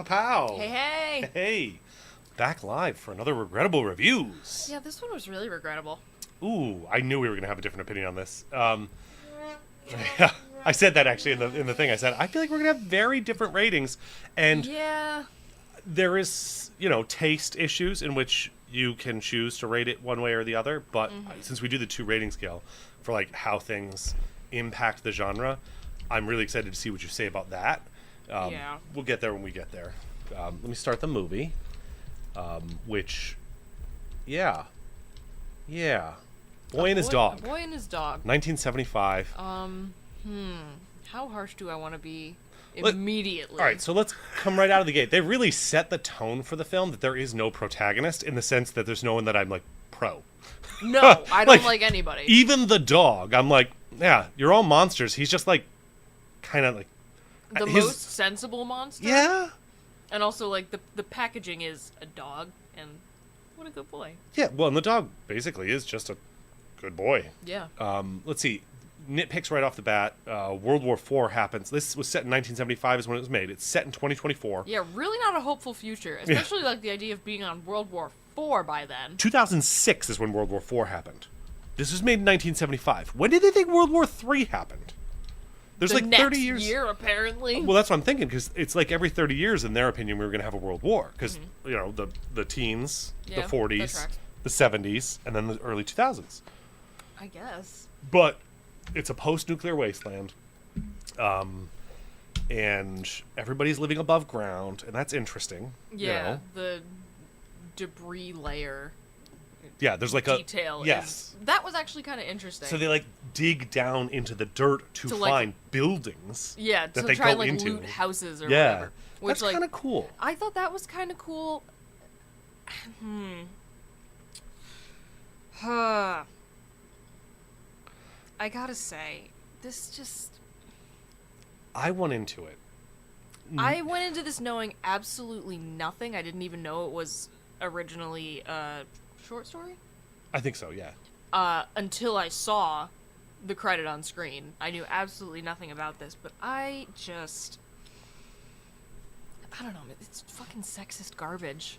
Pow. Hey. Hey. Back live for another Regrettable Reviews. Yeah, this one was really regrettable. Ooh, I knew we were going to have a different opinion on this. Yeah, I said that actually in the thing. I said, I feel like we're going to have very different ratings. And yeah, there is, taste issues in which you can choose to rate it one way or the other. But since we do the 2 rating scale for like how things impact the genre, I'm really excited to see what you say about that. Yeah. We'll get there when we get there. Let me start the movie, which, yeah. Boy and His Dog. Boy and His Dog. 1975. How harsh do I want to be immediately? All right, so let's come right out of the gate. They really set the tone for the film that there is no protagonist in the sense that there's no one that I'm, like, pro. No, I don't like anybody. Even the dog, I'm like, yeah, you're all monsters. He's just, like, kind of, like... The most sensible monster? Yeah. And also, like, the packaging is a dog, and what a good boy. Yeah, well, and the dog basically is just a good boy. Yeah. Let's see. Nitpicks right off the bat. World War IV happens. This was set in 1975 is when it was made. It's set in 2024. Yeah, really not a hopeful future, especially, like, the idea of being on World War IV by then. 2006 is when World War IV happened. This was made in 1975. When did they think World War III happened? There's the like next 30 years. Year, apparently. Well, that's what I'm thinking, because it's like every 30 years, in their opinion, we were going to have a world war. Because, the teens, the 40s, the 70s, and then the early 2000s. I guess. But it's a post-nuclear wasteland. And everybody's living above ground, and that's interesting. Yeah, the debris layer. Yeah, there's like detail. Yes. That was actually kind of interesting. So they like dig down into the dirt to find buildings. Yeah, that to they try and go like into. loot houses or whatever. Which, that's kind of cool. I thought that was kind of cool. I gotta say, this just... I went into it. I went into this knowing absolutely nothing. I didn't even know it was originally a short story. I think so, yeah. Until I saw the credit on screen. I knew absolutely nothing about this, but I don't know, it's fucking sexist garbage.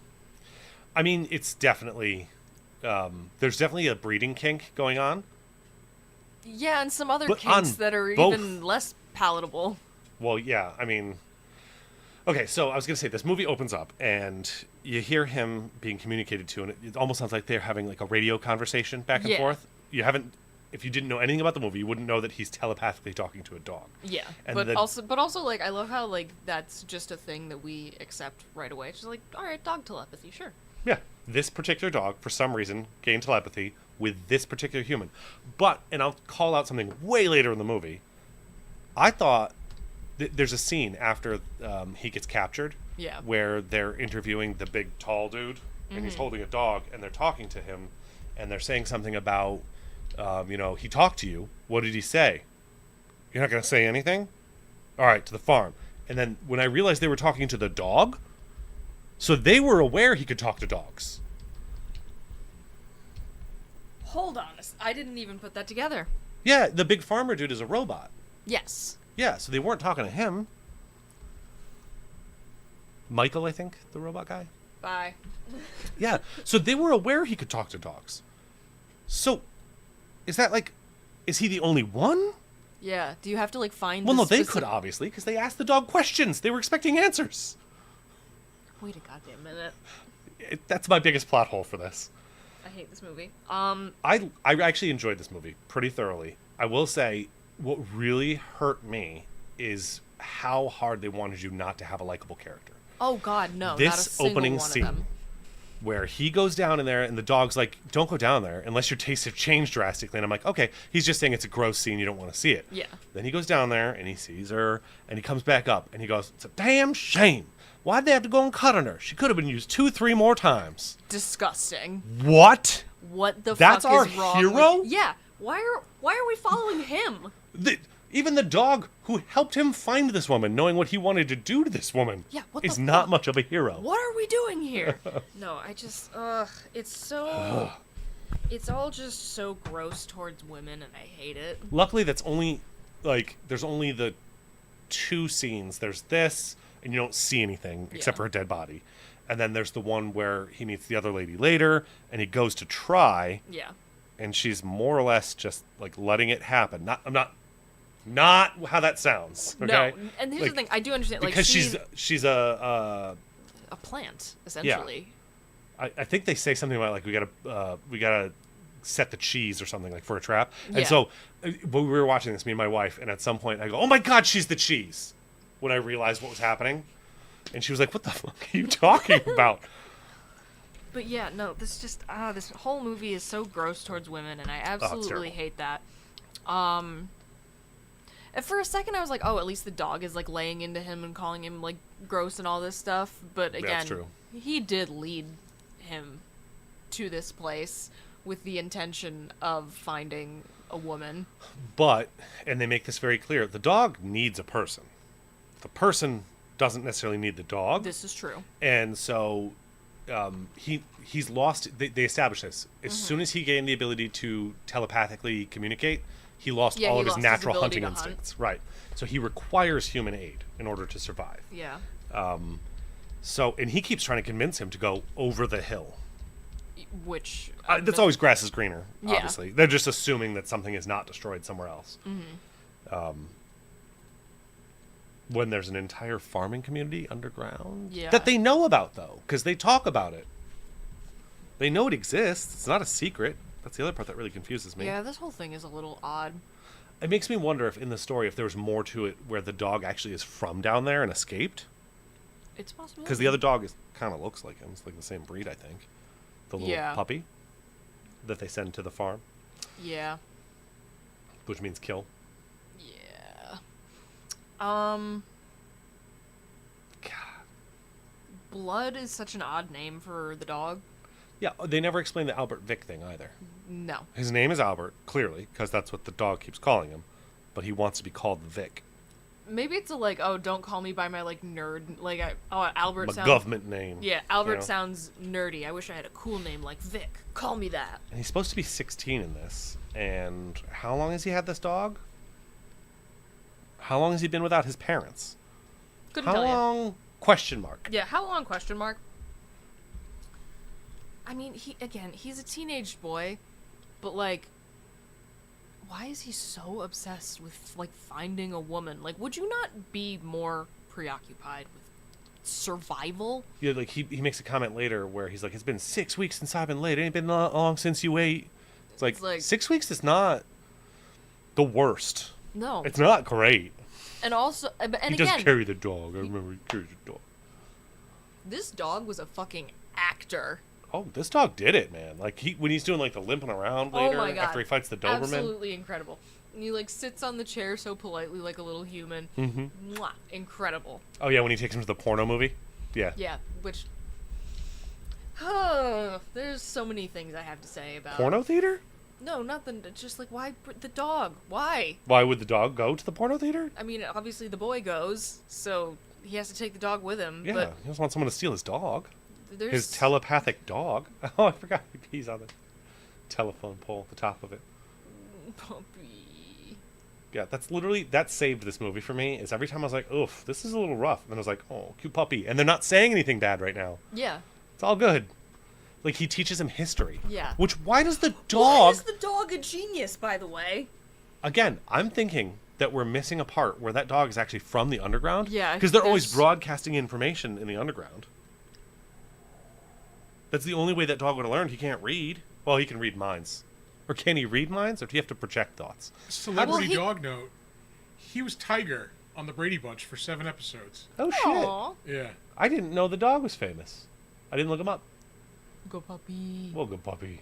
I mean, it's definitely... there's definitely a breeding kink going on. Yeah, and some other kinks that are even less palatable. Well, yeah, I mean... Okay, so I was going to say, this movie opens up, and you hear him being communicated to, and it almost sounds like they're having like a radio conversation back and forth. You haven't... If you didn't know anything about the movie, you wouldn't know that he's telepathically talking to a dog. Yeah, and but also, like, I love how, like, that's just a thing that we accept right away. It's just like, all right, dog telepathy, sure. Yeah, this particular dog, for some reason, gained telepathy with this particular human. But, and I'll call out something way later in the movie, I thought there's a scene after he gets captured where they're interviewing the big, tall dude, and he's holding a dog, and they're talking to him, and they're saying something about, he talked to you. What did he say? You're not going to say anything? All right, to the farm. And then when I realized they were talking to the dog, so they were aware he could talk to dogs. Hold on. I didn't even put that together. Yeah, the big farmer dude is a robot. Yes. Yeah, so they weren't talking to him. Michael, I think, the robot guy. Bye. Yeah, so they were aware he could talk to dogs. So, is he the only one? Yeah, do you have to, like, find Well, no, they could, obviously, because they asked the dog questions. They were expecting answers. Wait a goddamn minute. That's my biggest plot hole for this. I hate this movie. I actually enjoyed this movie pretty thoroughly. I will say, what really hurt me is how hard they wanted you not to have a likable character. Oh, God, no. This not a single opening one scene, of them. where he goes down in there and the dog's like, don't go down there unless your tastes have changed drastically. And I'm like, okay, he's just saying it's a gross scene. You don't want to see it. Yeah. Then he goes down there and he sees her and he comes back up and he goes, it's a damn shame. Why'd they have to go and cut on her? She could have been used 2-3 more times. Disgusting. What? What the That's fuck our is wrong hero? with... Yeah. Why are we following him? Even the dog who helped him find this woman, knowing what he wanted to do to this woman, Yeah, what is the not fuck? much of a hero. What are we doing here? No, I just, it's so, it's all just so gross towards women, and I hate it. Luckily, that's only, like, there's only the 2 scenes. There's this, and you don't see anything except Yeah. for a dead body. And then there's the one where he meets the other lady later, and he goes to try, Yeah. and she's more or less just, like, letting it happen. Not how that sounds, okay? No, and here's Like, the thing, I do understand, like, because she's she's a a plant, essentially. I think they say something about like we gotta set the cheese or something like for a trap. Yeah. And so when we were watching this, me and my wife, and at some point I go, "Oh my God, she's the cheese!" When I realized what was happening, and she was like, "What the fuck are you talking about?" But yeah, no, this whole movie is so gross towards women, and I absolutely terrible. hate that. And for a second I was like, oh, at least the dog is like laying into him and calling him like gross and all this stuff. But again, That's true. he did lead him to this place with the intention of finding a woman. But, and they make this very clear, the dog needs a person. The person doesn't necessarily need the dog. This is true. And so he's lost. They established this. As soon as he gained the ability to telepathically communicate, he lost Yeah, all he of his lost his natural ability hunting to hunt. instincts. Right. So he requires human aid in order to survive. Yeah. So, and he keeps trying to convince him to go over the hill. Which That's always grass is greener, Yeah. obviously. They're just assuming that something is not destroyed somewhere else. When there's an entire farming community underground Yeah. that they know about, though, because they talk about it. They know it exists. It's not a secret. That's the other part that really confuses me. Yeah, this whole thing is a little odd. It makes me wonder if in the story, if there was more to it where the dog actually is from down there and escaped. It's possible. Because the other dog kind of looks like him. It's like the same breed, I think. The little Yeah. puppy that they send to the farm, Yeah. which means kill. Yeah. God. Blood is such an odd name for the dog. Yeah, they never explained the Albert Vic thing either. No. His name is Albert, clearly, because that's what the dog keeps calling him. But he wants to be called Vic. Maybe it's a like, oh, don't call me by my like nerd, like Albert My sounds. government name. Yeah, Albert you know? sounds nerdy. I wish I had a cool name like Vic. Call me that. And he's supposed to be 16 in this. And how long has he had this dog? How long has he been without his parents? Couldn't How tell you. long? Question mark. Yeah, how long? Question mark. I mean, he's a teenage boy, but like, why is he so obsessed with like finding a woman? Like, would you not be more preoccupied with survival? Yeah, like he makes a comment later where he's like, "It's been 6 weeks since I've been late. It ain't been long since you ate." It's like 6 weeks is not the worst. No. It's not great. And also, and He again, does carry the dog. I remember he carries the dog. this dog was a fucking actor. Oh, this dog did it, man. Like when he's doing like the limping around later Oh my God. after he fights the Doberman. Absolutely incredible. And he like sits on the chair so politely like a little human. Mwah, incredible. Oh yeah, when he takes him to the porno movie. Yeah. Yeah, which oh, there's so many things I have to say about Porno theater? No, nothing. Just like why the dog? Why? Why would the dog go to the porno theater? I mean, obviously the boy goes, so he has to take the dog with him. Yeah, But he doesn't want someone to steal his dog. there's His telepathic dog. Oh, I forgot he's on the telephone pole at the top of it. puppy. Yeah, that saved this movie for me. Is every time I was like, oof, this is a little rough. And then I was like, oh, cute puppy. And they're not saying anything bad right now. Yeah. It's all good. Like, he teaches him history. Yeah. Which, why does the Why dog... is the dog a genius, by the way? Again, I'm thinking that we're missing a part where that dog is actually from the underground. Yeah, Because they're always there's- broadcasting information in the underground. That's the only way that dog would have learned. He can't read. Well, he can read minds. Or can he read minds, or do you have to project thoughts? Celebrity Well, dog note. He was Tiger on the Brady Bunch for 7 episodes. Oh, shit. Aw. Yeah. I didn't know the dog was famous. I didn't look him up. Go puppy. Well, good puppy.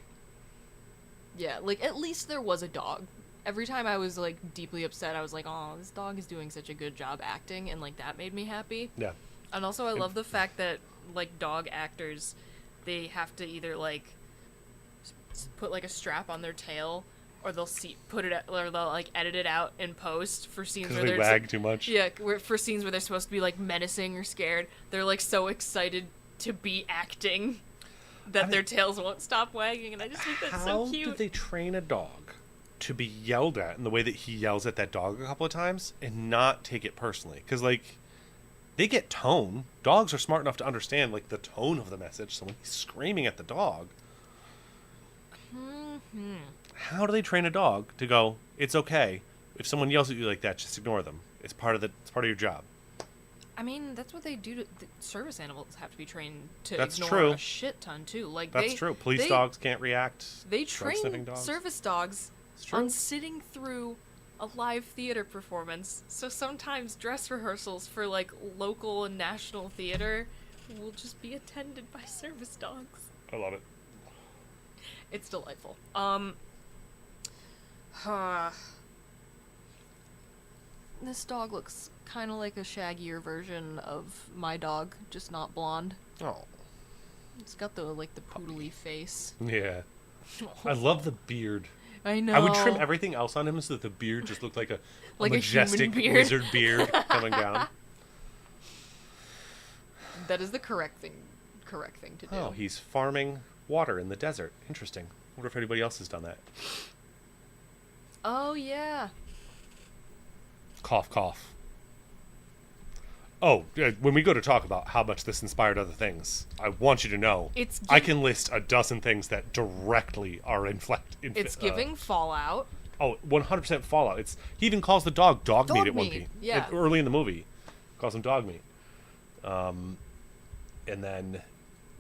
Yeah, like at least there was a dog. Every time I was like deeply upset, I was like, "Oh, this dog is doing such a good job acting," and like that made me happy. Yeah. And also, I love the fact that like dog actors, they have to either like put like a strap on their tail, or they'll like edit it out in post for scenes Because where they they're wag too much. Yeah, for scenes where they're supposed to be like menacing or scared. They're like so excited to be acting that their tails won't stop wagging, and I just think that's so cute. How did they train a dog to be yelled at in the way that he yells at that dog a couple of times and not take it personally? Because, like, they get tone. Dogs are smart enough to understand, like, the tone of the message. So when he's screaming at the dog, how do they train a dog to go, it's okay. If someone yells at you like that, just ignore them. It's part of your job. I mean, that's what they do. The service animals have to be trained to That's ignore true. a shit ton too. Like That's true. Police dogs can't react. They Drug-sniffing train dogs. service dogs It's true. on sitting through a live theater performance. So sometimes dress rehearsals for like local and national theater will just be attended by service dogs. I love it. It's delightful. This dog looks kind of like a shaggier version of my dog, just not blonde. Oh. It's got the poodly face. Yeah. I love the beard. I know. I would trim everything else on him so that the beard just looked like a Like a majestic human beard. wizard beard coming down. That is the correct thing to do. Oh, he's farming water in the desert. Interesting. Wonder if anybody else has done that. Oh yeah. Cough, cough. Oh, when we go to talk about how much this inspired other things, I want you to know I can list a dozen things that directly are It's giving Fallout. Oh, 100% Fallout. He even calls the dog dog meat at one point. Yeah. Early in the movie, calls him dog meat. And then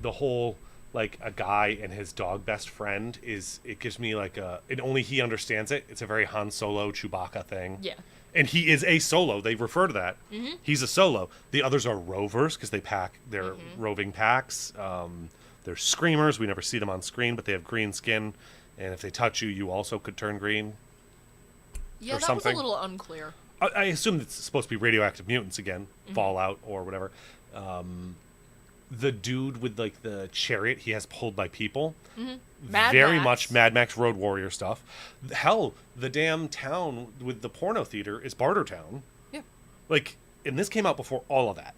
the whole like a guy and his dog best friend it gives me like and only he understands it. It's a very Han Solo Chewbacca thing. Yeah. And he is a solo. They refer to that. Mm-hmm. He's a solo. The others are rovers because they pack their roving packs. They're screamers. We never see them on screen, but they have green skin. And if they touch you, you also could turn green. Yeah, or that something. was a little unclear. I assume it's supposed to be radioactive mutants again, Fallout or whatever. The dude with like the chariot he has pulled by people, very much Mad Max Road Warrior stuff. Hell, the damn town with the porno theater is Bartertown. Yeah. Like, and this came out before all of that.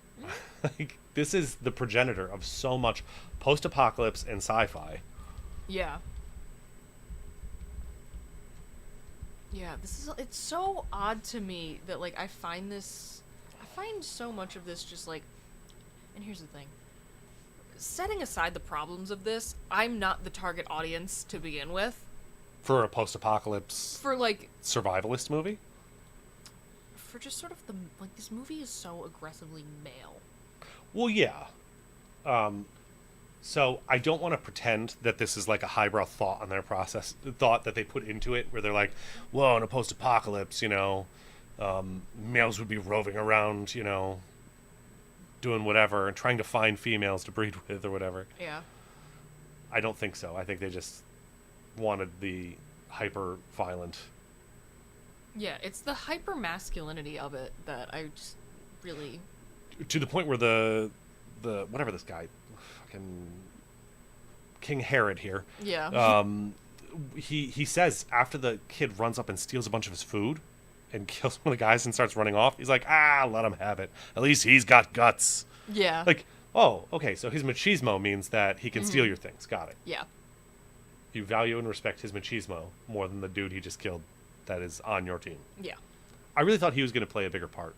Like, this is the progenitor of so much post-apocalypse and sci-fi. Yeah. Yeah, it's so odd to me that like I find so much of this just like, and here's the thing. Setting aside the problems of this, I'm not the target audience to begin with. For a post-apocalypse For like survivalist movie? For just sort of this movie is so aggressively male. Well, yeah. So I don't want to pretend that this is like a highbrow thought on their process, thought that they put into it, where they're like, well, in a post-apocalypse, males would be roving around, doing whatever and trying to find females to breed with or whatever. Yeah. I don't think so. I think they just wanted the hyper-violent. Yeah, it's the hyper-masculinity of it that I just really... To the point where the whatever this guy, fucking King Herod here. Yeah. He says after the kid runs up and steals a bunch of his food and kills one of the guys and starts running off, he's like, let him have it. At least he's got guts. Yeah. Like, oh, okay, so his machismo means that he can steal your things. Got it. Yeah. You value and respect his machismo more than the dude he just killed that is on your team. Yeah. I really thought he was going to play a bigger part.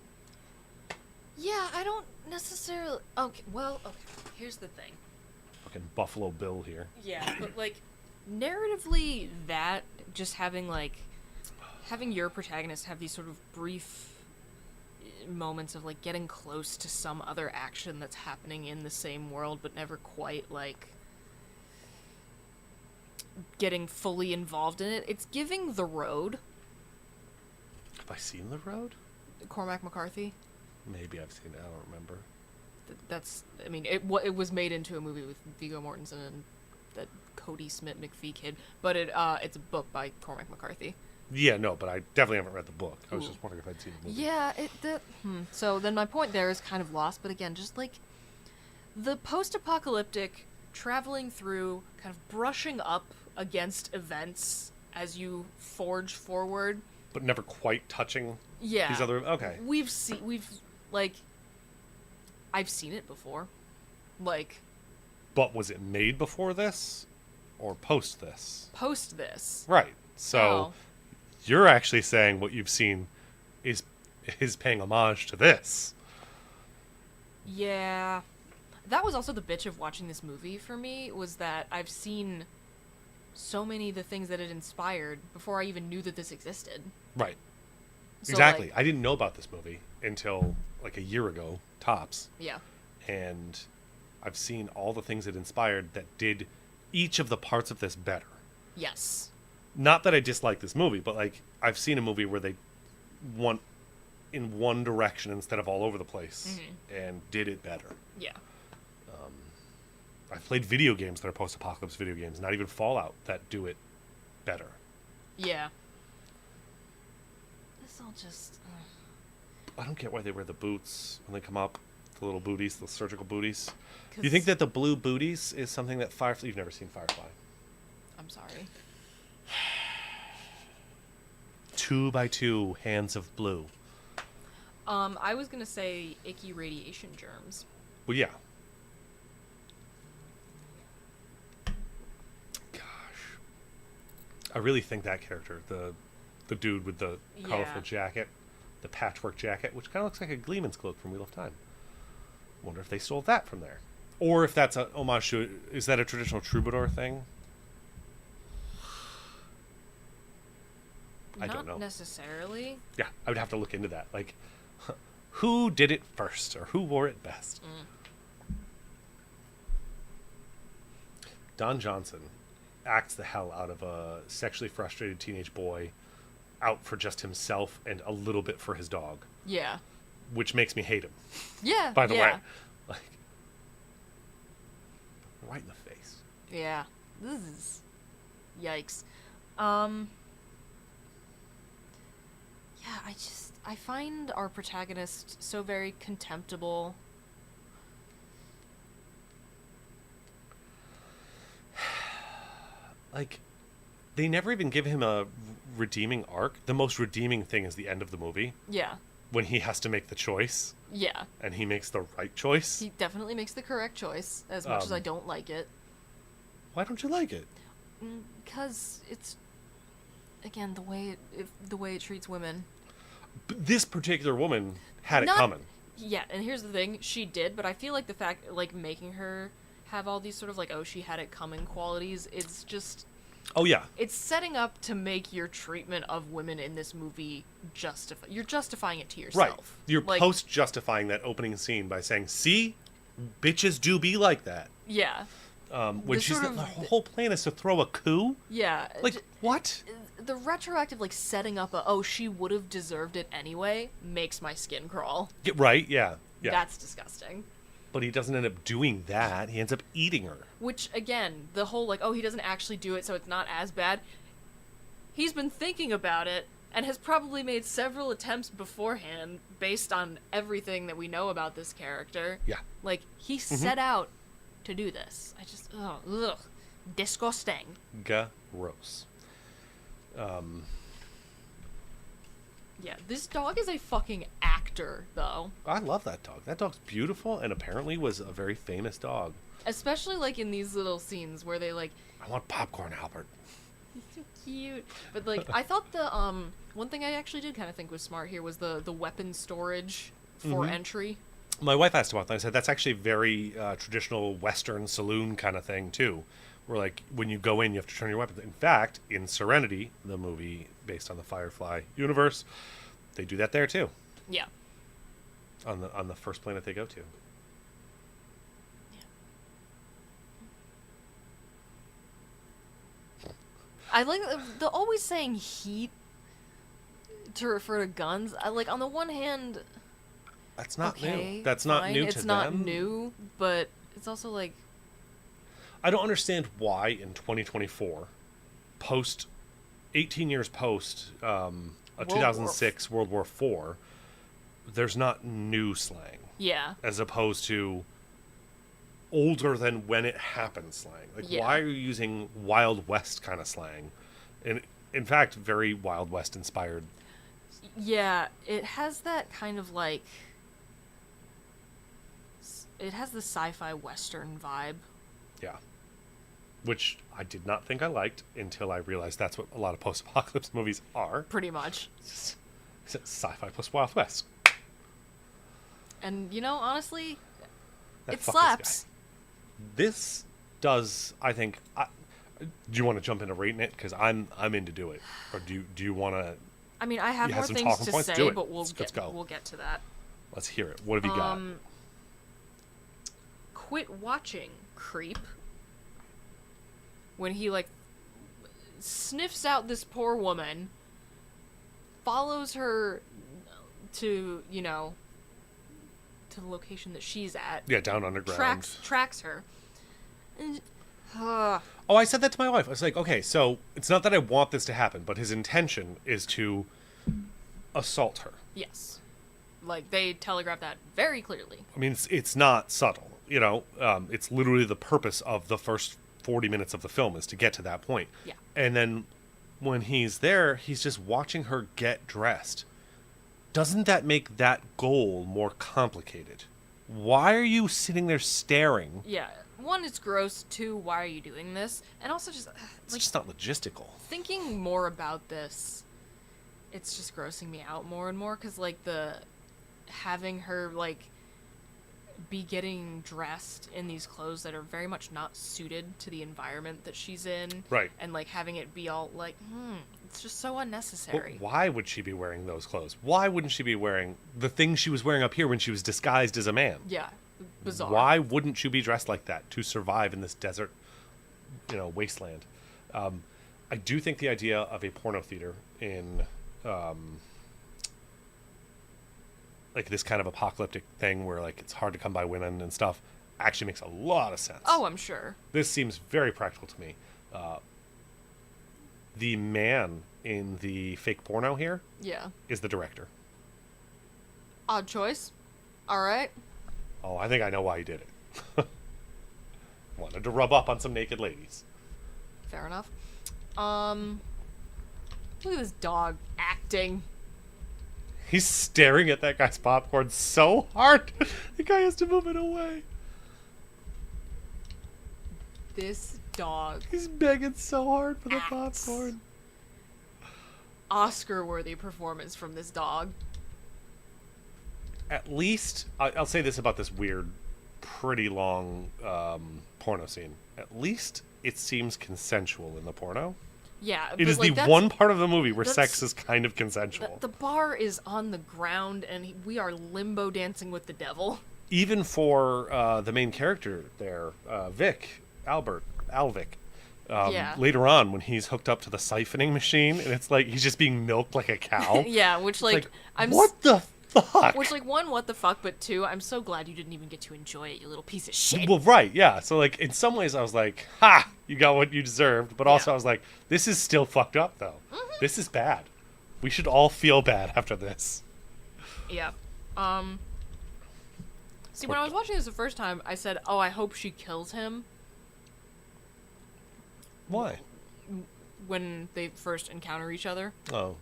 Yeah, I don't necessarily... Okay, here's the thing. Fucking Buffalo Bill here. Yeah, but, narratively, that, just having your protagonist have these sort of brief moments of, getting close to some other action that's happening in the same world, but never quite, getting fully involved in it. It's giving The Road. Have I seen The Road? Cormac McCarthy. Maybe I've seen it. I don't remember. It was made into a movie with Viggo Mortensen and that Cody Smith McPhee kid, but it's a book by Cormac McCarthy. Yeah, no, but I definitely haven't read the book. I was just wondering if I'd seen the movie. Yeah, so then my point there is kind of lost, but again, just the post-apocalyptic traveling through, kind of brushing up against events as you forge forward. But never quite touching Yeah. these other... Okay. I've seen it before. Like, But was it made before this? Or post this? post this. Right. So, Oh. you're actually saying what you've seen is paying homage to this. Yeah. That was also the bitch of watching this movie for me, was that I've seen so many of the things that it inspired before I even knew that this existed. Right. So, Exactly. like, I didn't know about this movie until like a year ago, tops. yeah. And I've seen all the things it inspired that did each of the parts of this better. Yes. Not that I dislike this movie, but like I've seen a movie where they went in one direction instead of all over the place and did it better. Yeah. I've played video games that are post-apocalypse video games, not even Fallout, that do it better. Yeah. This all just... I don't get why they wear the boots when they come up, the little booties, the surgical booties. 'cause- You think that the blue booties is something that Firefly... You've never seen Firefly. I'm sorry. 2x2 hands of blue. I was gonna say icky radiation germs. Well, yeah. Gosh. I really think that character, the dude with the colorful Yeah. jacket, the patchwork jacket, which kind of looks like a Gleeman's cloak from Wheel of Time. Wonder if they stole that from there. Or if that's a homage to... Is that a traditional troubadour thing? I don't know. Not necessarily. Yeah, I would have to look into that. Like, who did it first, or who wore it best? Don Johnson acts the hell out of a sexually frustrated teenage boy out for just himself and a little bit for his dog, Yeah. which makes me hate him, Yeah. by the yeah. way. Like, right in the face. Yeah. This is... Yikes. Yeah, I find our protagonist so very contemptible. Like, they never even give him a redeeming arc. The most redeeming thing is the end of the movie, Yeah. when he has to make the choice, Yeah. and he makes the right choice. He definitely makes the correct choice, as much as I Um, don't like it. Why don't you like it? Because it's... Again, the way it treats women. This particular woman had it Not- coming. Yeah, and here's the thing, she did, but I feel like the fact, like, making her have all these sort of, like, oh, she had it coming qualities, it's just... Oh, yeah. It's setting up to make your treatment of women in this movie justify... You're justifying it to yourself. Right. You're like, post-justifying that opening scene by saying, see? Bitches do be like that. Yeah. When The she's... sort The of- whole plan is to throw a coup? Yeah. Like, what? The retroactive, like, setting up a, oh, she would have deserved it anyway, makes my skin crawl. Get right? Yeah. Yeah. That's disgusting. But he doesn't end up doing that. He ends up eating her. Which, again, the whole, like, oh, he doesn't actually do it, so it's not as bad. He's been thinking about it, and has probably made several attempts beforehand, based on everything that we know about this character. Yeah. Like, he set out to do this. I just, ugh. Disgusting. Gross. Yeah, this dog is a fucking actor, though. I love that dog. That dog's beautiful and apparently was a very famous dog. Especially, like, in these little scenes where they, like, I want popcorn, Albert. he's so cute. But, like, I thought the, one thing I actually did kind of think was smart here was the weapon storage for entry. My wife asked about that. I said that's actually very traditional Western saloon kind of thing too, where like when you go in, you have to turn your weapons. In fact, in Serenity, the movie based on the Firefly universe, they do that there too, Yeah. on the first planet they go to. I like the always saying heat to refer to guns. I like on the one hand, That's not okay, new. That's not fine, new to it's not them. new, but it's also like I don't understand why in 2024, post 18 years post a War- 2006 World War IV, there's not new slang yeah, as opposed to older than when it happened slang. Like, Yeah. why are you using Wild West kind of slang? And in fact, very Wild West inspired. Yeah, it has that kind of like. It has the sci-fi western vibe. Yeah. Which I did not think I liked until I realized that's what a lot of post-apocalypse movies are. Pretty much. It's sci-fi plus Wild West. And, honestly, That it fuck slaps. This does, I think... do you want to jump into rating it? Because I'm into do it. Or do you want to... I mean, I have You more have some things talking to points? say, Do it. but Let's go. we'll get to that. Let's hear it. What have you got? Quit watching, creep. When he, like, sniffs out this poor woman, follows her to, to the location that she's at. Yeah, down underground. Tracks her. And, Oh, I said that to my wife. I was like, okay, so it's not that I want this to happen, but his intention is to assault her. yes. Like, they telegraph that very clearly. I mean, it's not subtle, it's literally the purpose of the first 40 minutes of the film is to get to that point. Yeah. And then when he's there, he's just watching her get dressed. Doesn't that make that goal more complicated? Why are you sitting there staring? Yeah. One, it's gross. Two, why are you doing this? And also just, It's just not logistical. thinking more about this, it's just grossing me out more and more, because, like, having her, like, be getting dressed in these clothes that are very much not suited to the environment that she's in. Right. And, like, having it be all, like, it's just so But unnecessary. why would she be wearing those clothes? Why wouldn't she be wearing the things she was wearing up here when she was disguised as a man? Yeah. Bizarre. Why wouldn't you be dressed like that to survive in this desert, wasteland? I do think the idea of a porno theater in, like this kind of apocalyptic thing where like it's hard to come by women and stuff actually makes a lot of sense. Oh, I'm sure. This seems very practical to me. The man in the fake porno here Yeah. is the director. Odd choice. All right. Oh, I think I know why he did it. Wanted to rub up on some naked ladies. Fair enough. Look at this dog acting. He's staring at that guy's popcorn so hard. The guy has to move it away. This dog. He's begging so hard for the Acts. popcorn. Oscar-worthy performance from this dog. At least, I'll say this about this weird, pretty long porno scene. At least it seems consensual in the porno. Yeah, It is like, the that's- one part of the movie where that's- sex is kind of consensual. The bar is on the ground, and we are limbo dancing with the devil. Even for the main character there, Alvic. Yeah. Later on, when he's hooked up to the siphoning machine, and it's like he's just being milked like a cow. Yeah, which, like, Like, what the fuck? Which, like, one, what the fuck, but two, I'm so glad you didn't even get to enjoy it, you little piece of shit. Well, right, yeah. So, like, in some ways, I was like, ha, you got what you deserved. But also, Yeah. I was like, this is still fucked up, though. This is bad. We should all feel bad after this. Yeah. See, when I was watching this the first time, I said, oh, I hope she kills him Why? when they first encounter each other. Oh.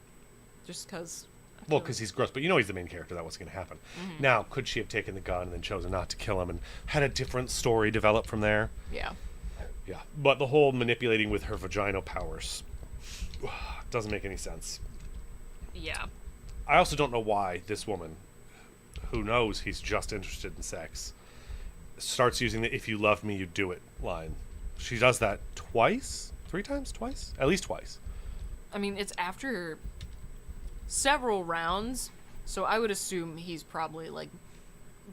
Just because... Well, because he's gross, but you know he's the main character. That wasn't going to happen. Now, could she have taken the gun and then chosen not to kill him and had a different story develop from there? Yeah. Yeah. But the whole manipulating with her vaginal powers doesn't make any sense. Yeah. I also don't know why this woman, who knows he's just interested in sex, starts using the "if you love me, you do it" line. She does that twice? 3 times? Twice? At least twice. I mean, it's after several rounds, so I would assume he's probably, like,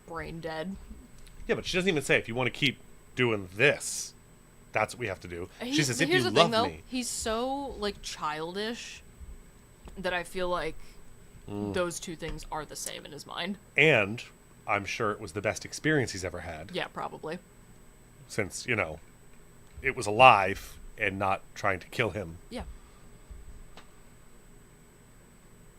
brain dead. Yeah, but she doesn't even say, if you want to keep doing this, that's what we have to do. She says, if you Here's the love thing, though. me. He's so, like, childish that I feel like those two things are the same in his mind. And I'm sure it was the best experience he's ever had. Yeah, probably. Since, it was alive and not trying to kill him. Yeah.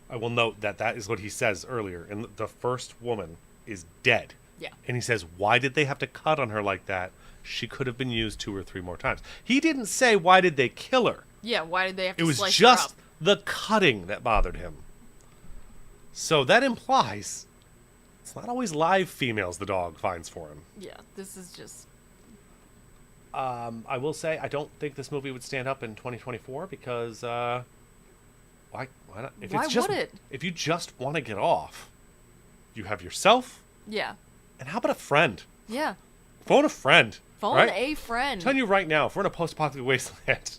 I will note that that is what he says earlier. And the first woman is dead. Yeah. And he says, why did they have to cut on her like that? She could have been used 2 or 3 more times. He didn't say, why did they kill her? Yeah, why did they have to It was slice just her up? the cutting that bothered him. So that implies it's not always live females the dog finds for him. Yeah, this is just... I will say I don't think this movie would stand up in 2024 because why not? If Why it's just, would it? If you just want to get off, you have yourself, Yeah. and how about a friend? Yeah. Phone a friend. Phone right? a friend. I'm telling you right now, if we're in a post-apocalyptic wasteland,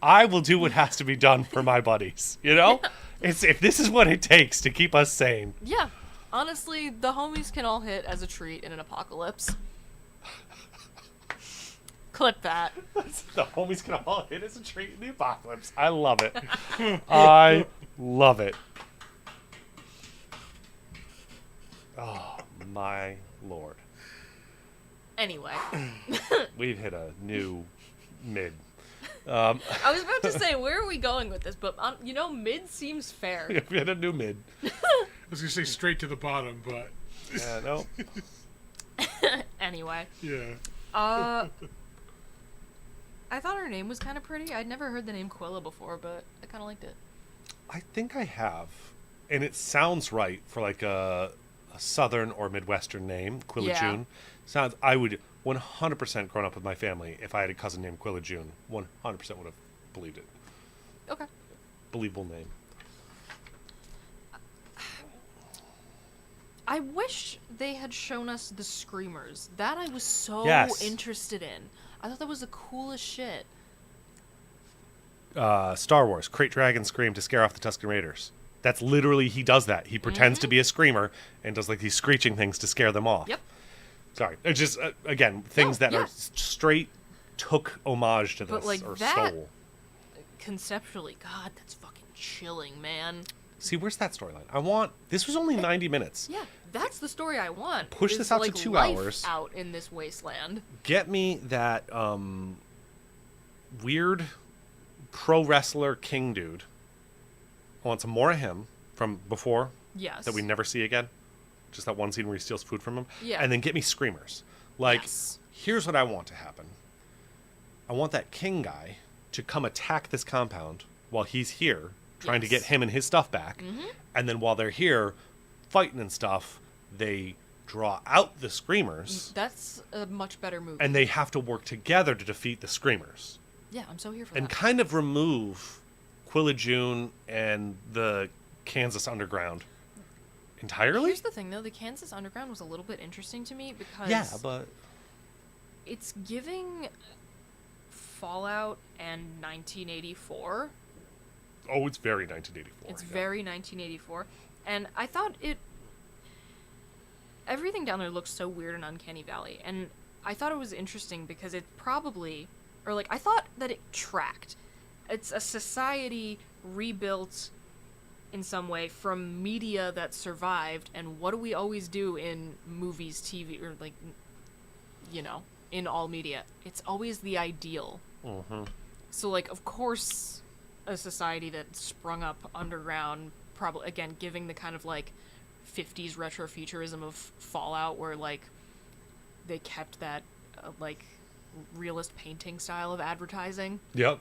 I will do what has to be done for my buddies. You know, it's if this is what it takes to keep us sane. Yeah. Honestly, the homies can all hit as a treat in an apocalypse. Clip that. The homies can all hit as a treat in the apocalypse. I love it. I love it. Oh my lord. Anyway. We've hit a new mid. I was about to say, where are we going with this? But, mid seems fair. We hit a new mid. I was gonna say straight to the bottom, but Yeah, no. Anyway. yeah. I thought her name was kind of pretty. I'd never heard the name Quilla before, but I kind of liked it. I think I have. And it sounds right for like a southern or midwestern name, Quilla Yeah. June. Sounds. I would 100% grown up with my family if I had a cousin named Quilla June. 100% would have believed it. Okay. Believable name. I wish they had shown us the screamers. That I was so Yes. interested in. I thought that was the coolest shit. Star Wars, Crate Dragon Scream to scare off the Tusken Raiders. That's literally, he does that. He pretends to be a screamer and does like these screeching things to scare them off. Yep. Sorry. It's just, again, things that yeah. are straight took homage to this But, like, or that- stole. Conceptually, God, that's fucking chilling, man. See, where's that storyline? This was only 90 minutes. Yeah, that's the story I want. Push is, this out to like, 2 life hours. out in this wasteland. Get me that weird pro wrestler king dude. I want some more of him from before Yes. that we never see again. Just that one scene where he steals food from him. Yeah. And then get me screamers. Like, Yes. here's what I want to happen. I want that king guy to come attack this compound while he's here, trying to Yes. get him and his stuff back. And then while they're here, fighting and stuff, they draw out the screamers, That's a much better movie. and they have to work together to defeat the screamers. Yeah, I'm so here for And that. kind of remove Quilla June and the Kansas Underground entirely. Here's the thing, though. The Kansas Underground was a little bit interesting to me because Yeah, but it's giving Fallout and 1984. oh, it's very 1984. It's yeah. very 1984. And I thought everything down there looks so weird in Uncanny Valley. And I thought it was interesting because it probably, or like, I thought that it tracked. It's a society rebuilt in some way from media that survived. And what do we always do in movies, TV, or like, in all media? It's always the ideal. Mm-hmm. So, like, of course, a society that sprung up underground, probably, again, giving the kind of, like, 50s retrofuturism of Fallout, where, like, they kept that, like, realist painting style of advertising. Yep.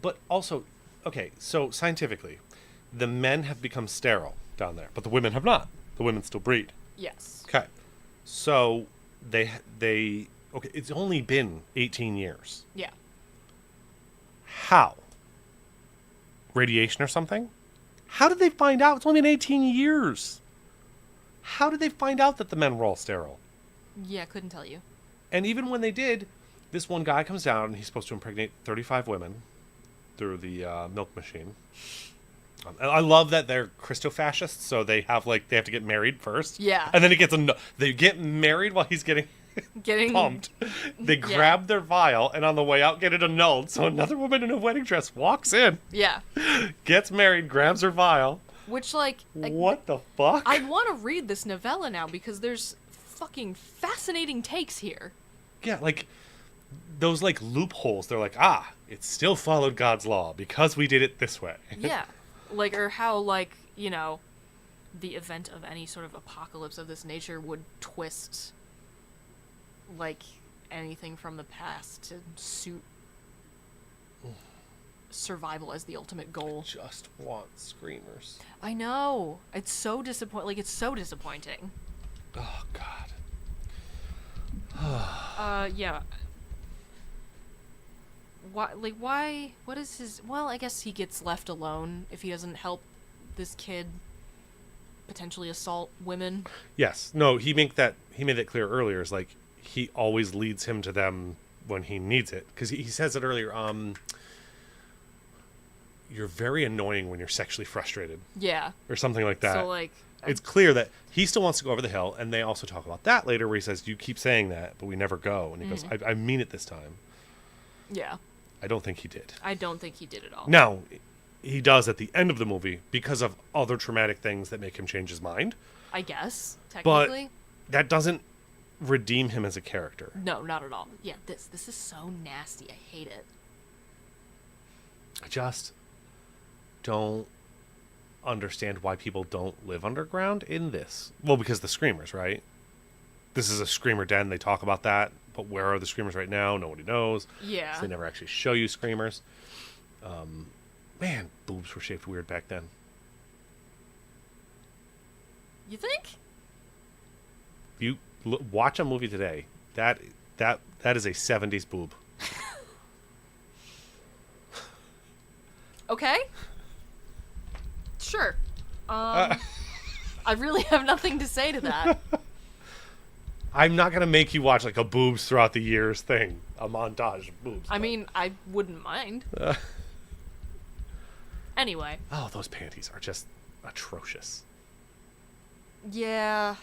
But also, okay, so scientifically, the men have become sterile down there, but the women have not. The women still breed. Yes. Okay. So they okay, it's only been 18 years. Yeah. How? Radiation or something? How did they find out? It's only been 18 years. How did they find out that the men were all sterile? Yeah, couldn't tell you. And even when they did, this one guy comes down and he's supposed to impregnate 35 women through the milk machine. And I love that they're Christo-fascists, so they have to get married first. Yeah. And then it gets they get married while he's getting pumped. They grab their vial and on the way out get it annulled. So another woman in a wedding dress walks in, Yeah. gets married, grabs her vial. Which, like... What the fuck? I want to read this novella now because there's fucking fascinating takes here. Yeah, like those like loopholes. They're like, it still followed God's law because we did it this way. Yeah. Like, or how, like, the event of any sort of apocalypse of this nature would twist, like, anything from the past to suit survival as the ultimate goal. Just want screamers. I know. It's so disappointing. Like, it's so disappointing. Oh, God. Yeah. Why, what is his, well, I guess he gets left alone if he doesn't help this kid potentially assault women. Yes. No, he made that clear earlier. Is like, he always leads him to them when he needs it. Because he says it earlier, you're very annoying when you're sexually frustrated. Yeah. Or something like that. So, like... It's clear that he still wants to go over the hill, and they also talk about that later, where he says, you keep saying that, but we never go. And he goes, I mean it this time. Yeah. I don't think he did. I don't think he did at all. Now, he does at the end of the movie because of other traumatic things that make him change his mind. I guess, But technically. that doesn't redeem him as a character. No, not at all. Yeah, this is so nasty. I hate it. I just don't understand why people don't live underground in this. Well, because the screamers, right? This is a screamer den. They talk about that. But where are the screamers right now? Nobody knows. Yeah. So they never actually show you screamers. Man, boobs were shaped weird back then. You think? You watch a movie today. That is a 70s boob. Okay. Sure. I really have nothing to say to that. I'm not gonna make you watch like a boobs throughout the years thing, a montage of boobs. I mean, I wouldn't mind. Anyway. Oh, those panties are just atrocious. Yeah.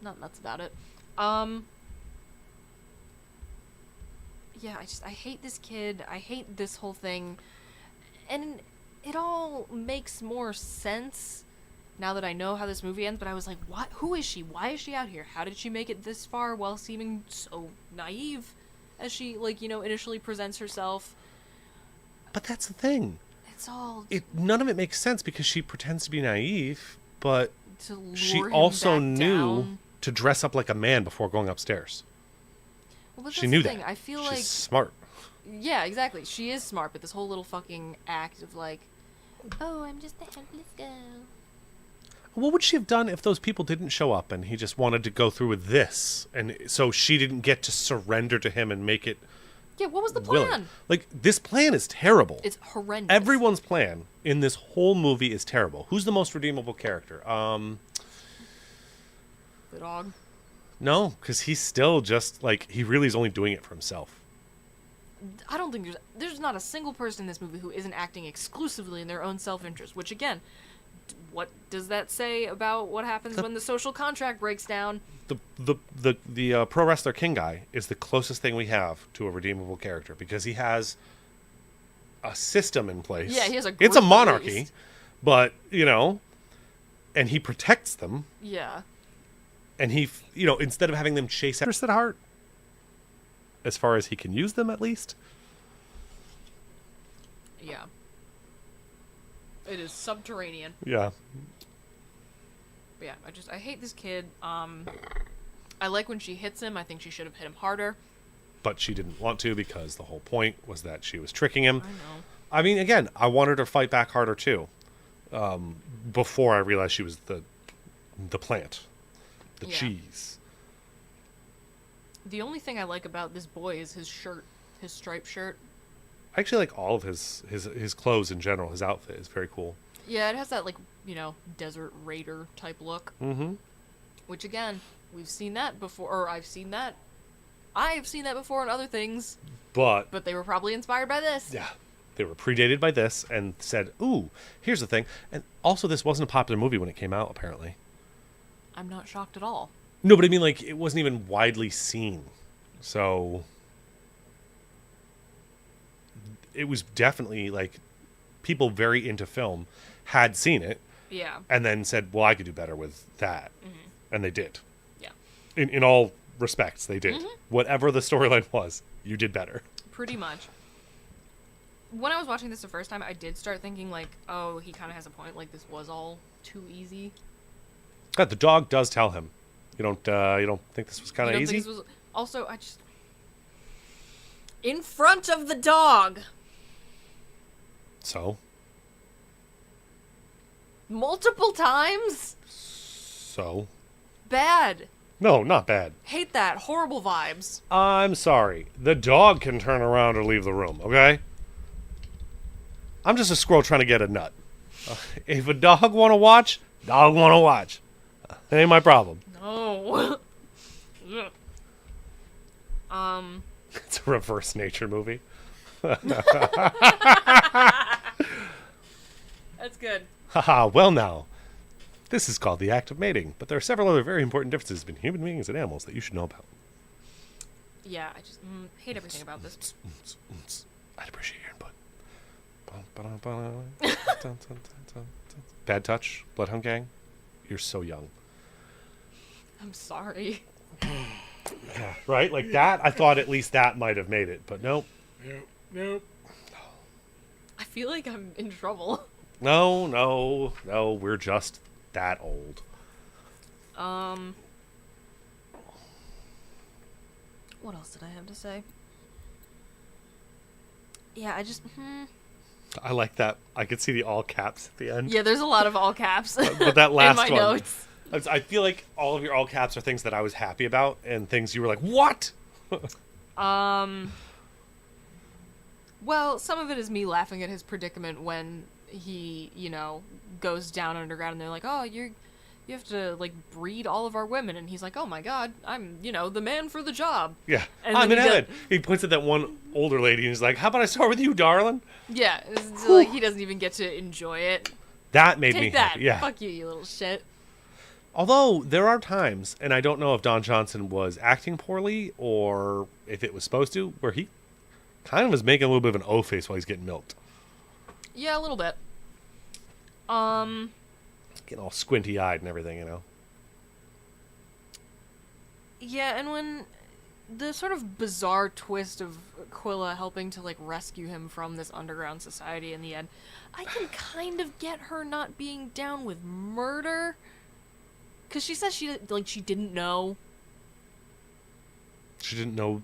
Not nuts about it. Yeah, I hate this kid. I hate this whole thing. And it all makes more sense now that I know how this movie ends, but I was like, what? Who is she? Why is she out here? How did she make it this far while seeming so naive as she, like, you know, initially presents herself? But that's the thing. It's all... None of it makes sense because she pretends to be naive, but to lure she him also back knew down. to dress up like a man before going upstairs. Well, but She that's knew the thing. that. I feel She's like... smart. Yeah, exactly. She is smart, but this whole little fucking act of like, oh, I'm just a helpless girl. What would she have done if those people didn't show up and he just wanted to go through with this? And so she didn't get to surrender to him and make it Yeah, what was the plan? willing. Like, this plan is terrible. It's horrendous. Everyone's plan in this whole movie is terrible. Who's the most redeemable character? The dog. No, because he's still just, like, he really is only doing it for himself. I don't think there's not a single person in this movie who isn't acting exclusively in their own self-interest, which again, what does that say about what happens when the social contract breaks down? The pro wrestler King guy is the closest thing we have to a redeemable character because he has a system in place. Yeah, he has a It's a group, at monarchy, least. but, you know, and he protects them. Yeah. And he, you know, instead of having them chase after at heart, as far as he can use them at least. Yeah. It is subterranean. Yeah. But yeah, I hate this kid. I like when she hits him. I think she should have hit him harder. But she didn't want to because the whole point was that she was tricking him. I know. I mean, again, I wanted her to fight back harder too. Before I realized she was the plant. The Yeah. cheese. The only thing I like about this boy is his shirt, his striped shirt. I actually like all of his clothes in general. His outfit is very cool. Yeah, it has that, like, you know, desert raider type look. Mm-hmm. Which, again, we've seen that before, or I've seen that before in other things, But but they were probably inspired by this. yeah, they were predated by this and said, ooh, here's the thing. And also, this wasn't a popular movie when it came out, apparently. I'm not shocked at all. No, but I mean, like, it wasn't even widely seen. So it was definitely, like, people very into film had seen it Yeah. and then said, well, I could do better with that. Mm-hmm. And they did. Yeah. In all respects, they did. Mm-hmm. Whatever the storyline was, you did better. Pretty much. When I was watching this the first time, I did start thinking, like, oh, he kind of has a point. Like, this was all too easy. God, the dog does tell him. You don't think this was kind You of don't easy? think this was... Also, I just... In front of the dog! So? Multiple times? So? Bad. No, not bad. Hate that. Horrible vibes. I'm sorry. The dog can turn around or leave the room, okay? I'm just a squirrel trying to get a nut. If a dog want to watch, dog want to watch. That ain't my problem. No. It's a reverse nature movie. That's good. Haha, well now. This is called the act of mating, but there are several other very important differences between human beings and animals that you should know about. Yeah, I just hate everything about this. I'd appreciate your input. Bad touch, Bloodhound Gang. You're so young. I'm sorry. Yeah, right? Like that, I thought at least that might have made it, but nope. Nope. I feel like I'm in trouble. No, we're just that old. What else did I have to say? Yeah, I just... I like that. I could see the all caps at the end. Yeah, there's a lot of all caps. But that last in my one. notes. I feel like all of your all caps are things that I was happy about and things you were like, what? Well, some of it is me laughing at his predicament when he, goes down underground and they're like, oh, you have to, like, breed all of our women. And he's like, oh my god, I'm, the man for the job. Yeah. And I'm in then heaven. He points at that one older lady and he's like, how about I start with you, darling? Yeah, it's like he doesn't even get to enjoy it. That made me Take that. happy. Yeah. Fuck you, you little shit. Although there are times, and I don't know if Don Johnson was acting poorly or if it was supposed to, where he kind of was making a little bit of an O face while he's getting milked. Yeah, a little bit. Getting all squinty eyed and everything, Yeah, and when the sort of bizarre twist of Aquila helping to, like, rescue him from this underground society in the end, I can kind of get her not being down with murder. Because she says she didn't know She didn't know.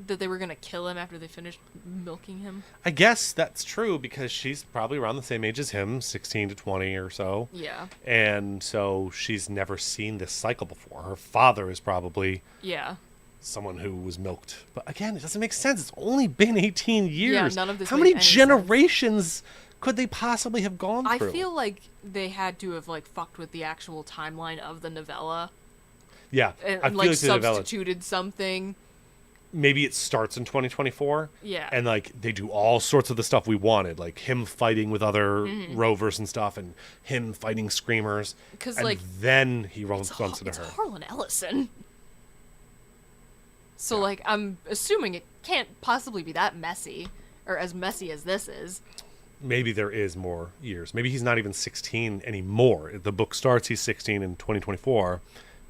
that they were going to kill him after they finished milking him. I guess that's true because she's probably around the same age as him, 16 to 20 or so. Yeah. And so she's never seen this cycle before. Her father is probably Yeah. someone who was milked. But again, it doesn't make sense. It's only been 18 years. Yeah, none of this How makes many any sense. generations could they possibly have gone I through? feel like they had to have, like, fucked with the actual timeline of the novella Yeah. and, I feel like, like the novella, substituted something. maybe it starts in 2024. Yeah. And, like, they do all sorts of the stuff we wanted. Like, him fighting with other rovers and stuff and him fighting screamers. 'Cause, and like, then he bumps It's into her. Harlan Ellison. So, like, I'm assuming it can't possibly be that messy, or as messy as this is. Maybe there is more years. Maybe he's not even 16 anymore. The book starts, he's 16 in 2024,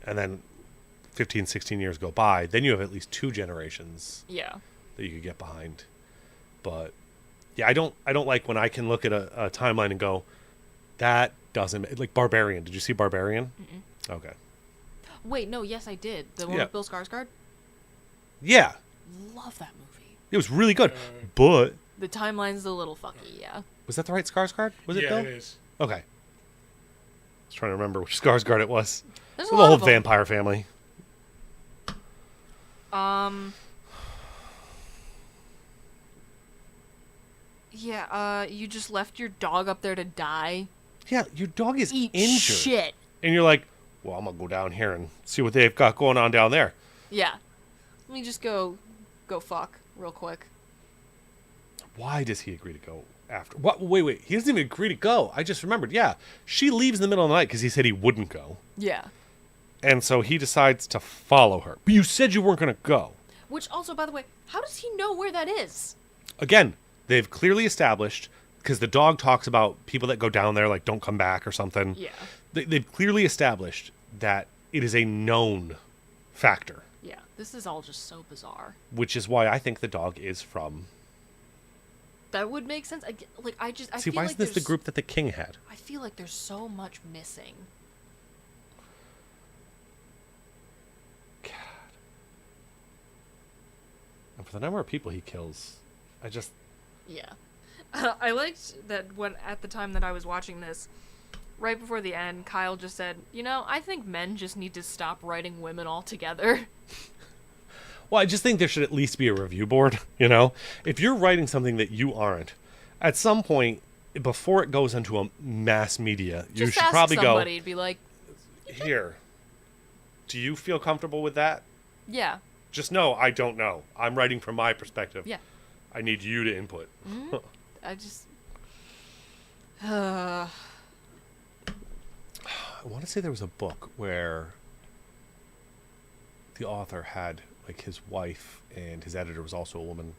and then 15, 16 years go by. Then you have at least 2 generations Yeah. that you could get behind. But, yeah, I don't like when I can look at a timeline and go, that doesn't... Like, Barbarian. Did you see Barbarian? Mm-mm. Okay. Wait, no, yes, I did. The one Yeah. with Bill Skarsgård? Yeah. Love that movie. It was really good. But... The timeline's a little fucky, yeah. Was that the right Skarsgård? Was it Yeah, Bill? it is. Okay. I was trying to remember which Skarsgård it was. There's a The lot whole of them. vampire family. Yeah, you just left your dog up there to die. Yeah, your dog is Eat injured. shit. And you're like, well, I'm going to go down here and see what they've got going on down there. Yeah. Let me just go fuck real quick. Why does he agree to go after? What? Wait. He doesn't even agree to go. I just remembered. Yeah. She leaves in the middle of the night because he said he wouldn't go. Yeah. And so he decides to follow her. But you said you weren't going to go. Which also, by the way, how does he know where that is? Again, they've clearly established, because the dog talks about people that go down there, like, don't come back or something. Yeah. They've clearly established that it is a known factor, Yeah. This is all just so bizarre. which is why I think the dog is from... That would make sense. I See, feel why like isn't this the there's- group that the king had? I feel like there's so much missing. And for the number of people he kills, I just... Yeah. I liked that when at the time that I was watching this, right before the end, Kyle just said, I think men just need to stop writing women altogether. Well, I just think there should at least be a review board, If you're writing something that you aren't, at some point, before it goes into a mass media, you Just should ask probably somebody to be like, here, do you feel comfortable with that? yeah. Just know I don't know. I'm writing from my perspective. Yeah. I need you to input. Mm-hmm. I just... I want to say there was a book where the author had, like, his wife and his editor was also a woman.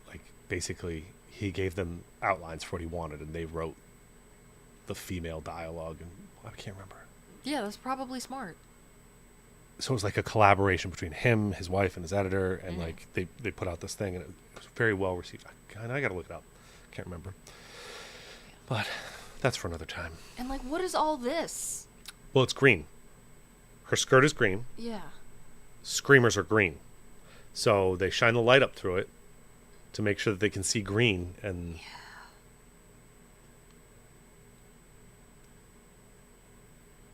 Like, basically, he gave them outlines for what he wanted, and they wrote the female dialogue, and I can't remember. Yeah, that's probably smart. So it was like a collaboration between him, his wife, and his editor, and like they put out this thing, and it was very well received. I gotta look it up. Can't remember. But that's for another time. And like, what is all this? Well, it's green. Her skirt is green. Yeah. Screamers are green. So they shine the light up through it to make sure that they can see green, and Yeah.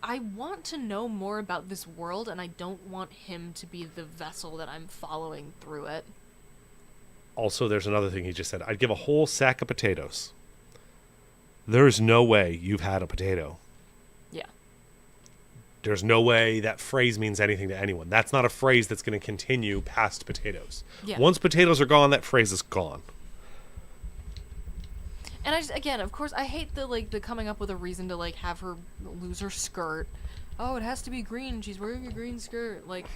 I want to know more about this world, and I don't want him to be the vessel that I'm following through it. also there's another thing he just said. I'd give a whole sack of potatoes. There's no way you've had a potato. Yeah. There's no way that phrase means anything to anyone. That's not a phrase that's going to continue past potatoes. Yeah. Once potatoes are gone, that phrase is gone. And I just, again, of course, I hate the coming up with a reason to like have her lose her skirt. Oh, it has to be green. She's wearing a green skirt. Like,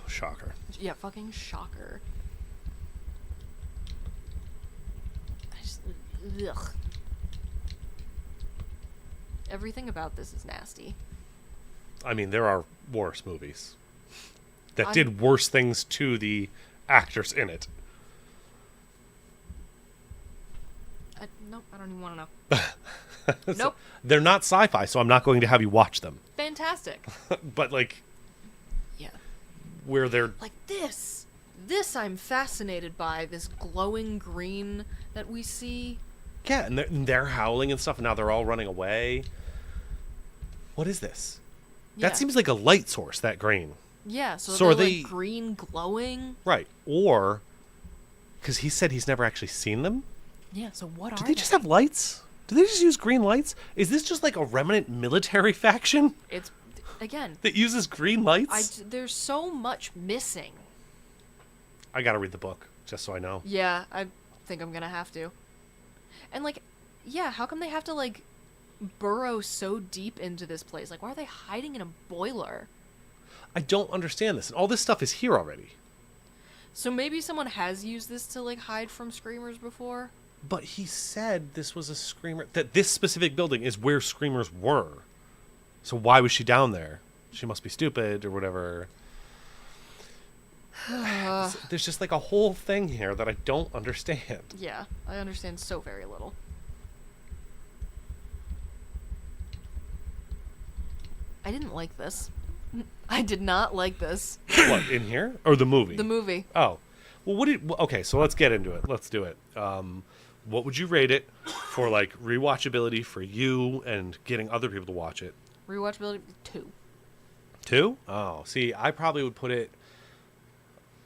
Shocker. yeah, fucking shocker. I just, ugh. Everything about this is nasty. I mean, there are worse movies that did worse things to the actors in it. Nope, I don't even want to know. Nope. They're not sci-fi, so I'm not going to have you watch them. Fantastic. But, like, Yeah. where they're... Like this. This I'm fascinated by. This glowing green that we see. Yeah, and they're howling and stuff, and now they're all running away. What is this? Yeah. That seems like a light source, that green. Yeah, so So are they're they- like green glowing. Right. Or, because he said he's never actually seen them. Yeah, so what Do are they just have lights? Do they just use green lights? Is this just like a remnant military faction It's, again, that uses green lights? there's so much missing. I gotta read the book, just so I know. Yeah, I think I'm gonna have to. And like, yeah, how come they have to like burrow so deep into this place? Like, why are they hiding in a boiler? I don't understand this. And all this stuff is here already. So maybe someone has used this to like hide from screamers before? But he said this was a screamer, that this specific building is where screamers were. So why was she down there? She must be stupid or whatever. There's just like a whole thing here that I don't understand. Yeah, I understand so very little. I didn't like this. I did not like this. What, in here? Or the movie? The movie. Oh. Well, okay, so let's get into it. Let's do it. What would you rate it for, like, rewatchability for you and getting other people to watch it? Rewatchability 2. 2? Oh, see, I probably would put it...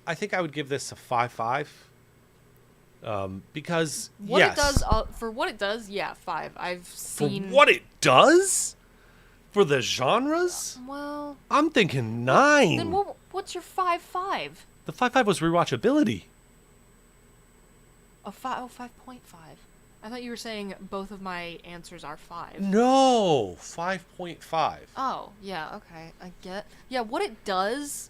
I think I would give this a 5.5. Because, What yes. it does, for what it does, yeah, 5. I've For seen. what it does? For the genres? Well, I'm thinking 9. then what's your 5.5? The 5.5 was rewatchability. A 5.5. I thought you were saying both of my answers are 5. No, 5.5. Oh, yeah, okay, I get. Yeah, what it does.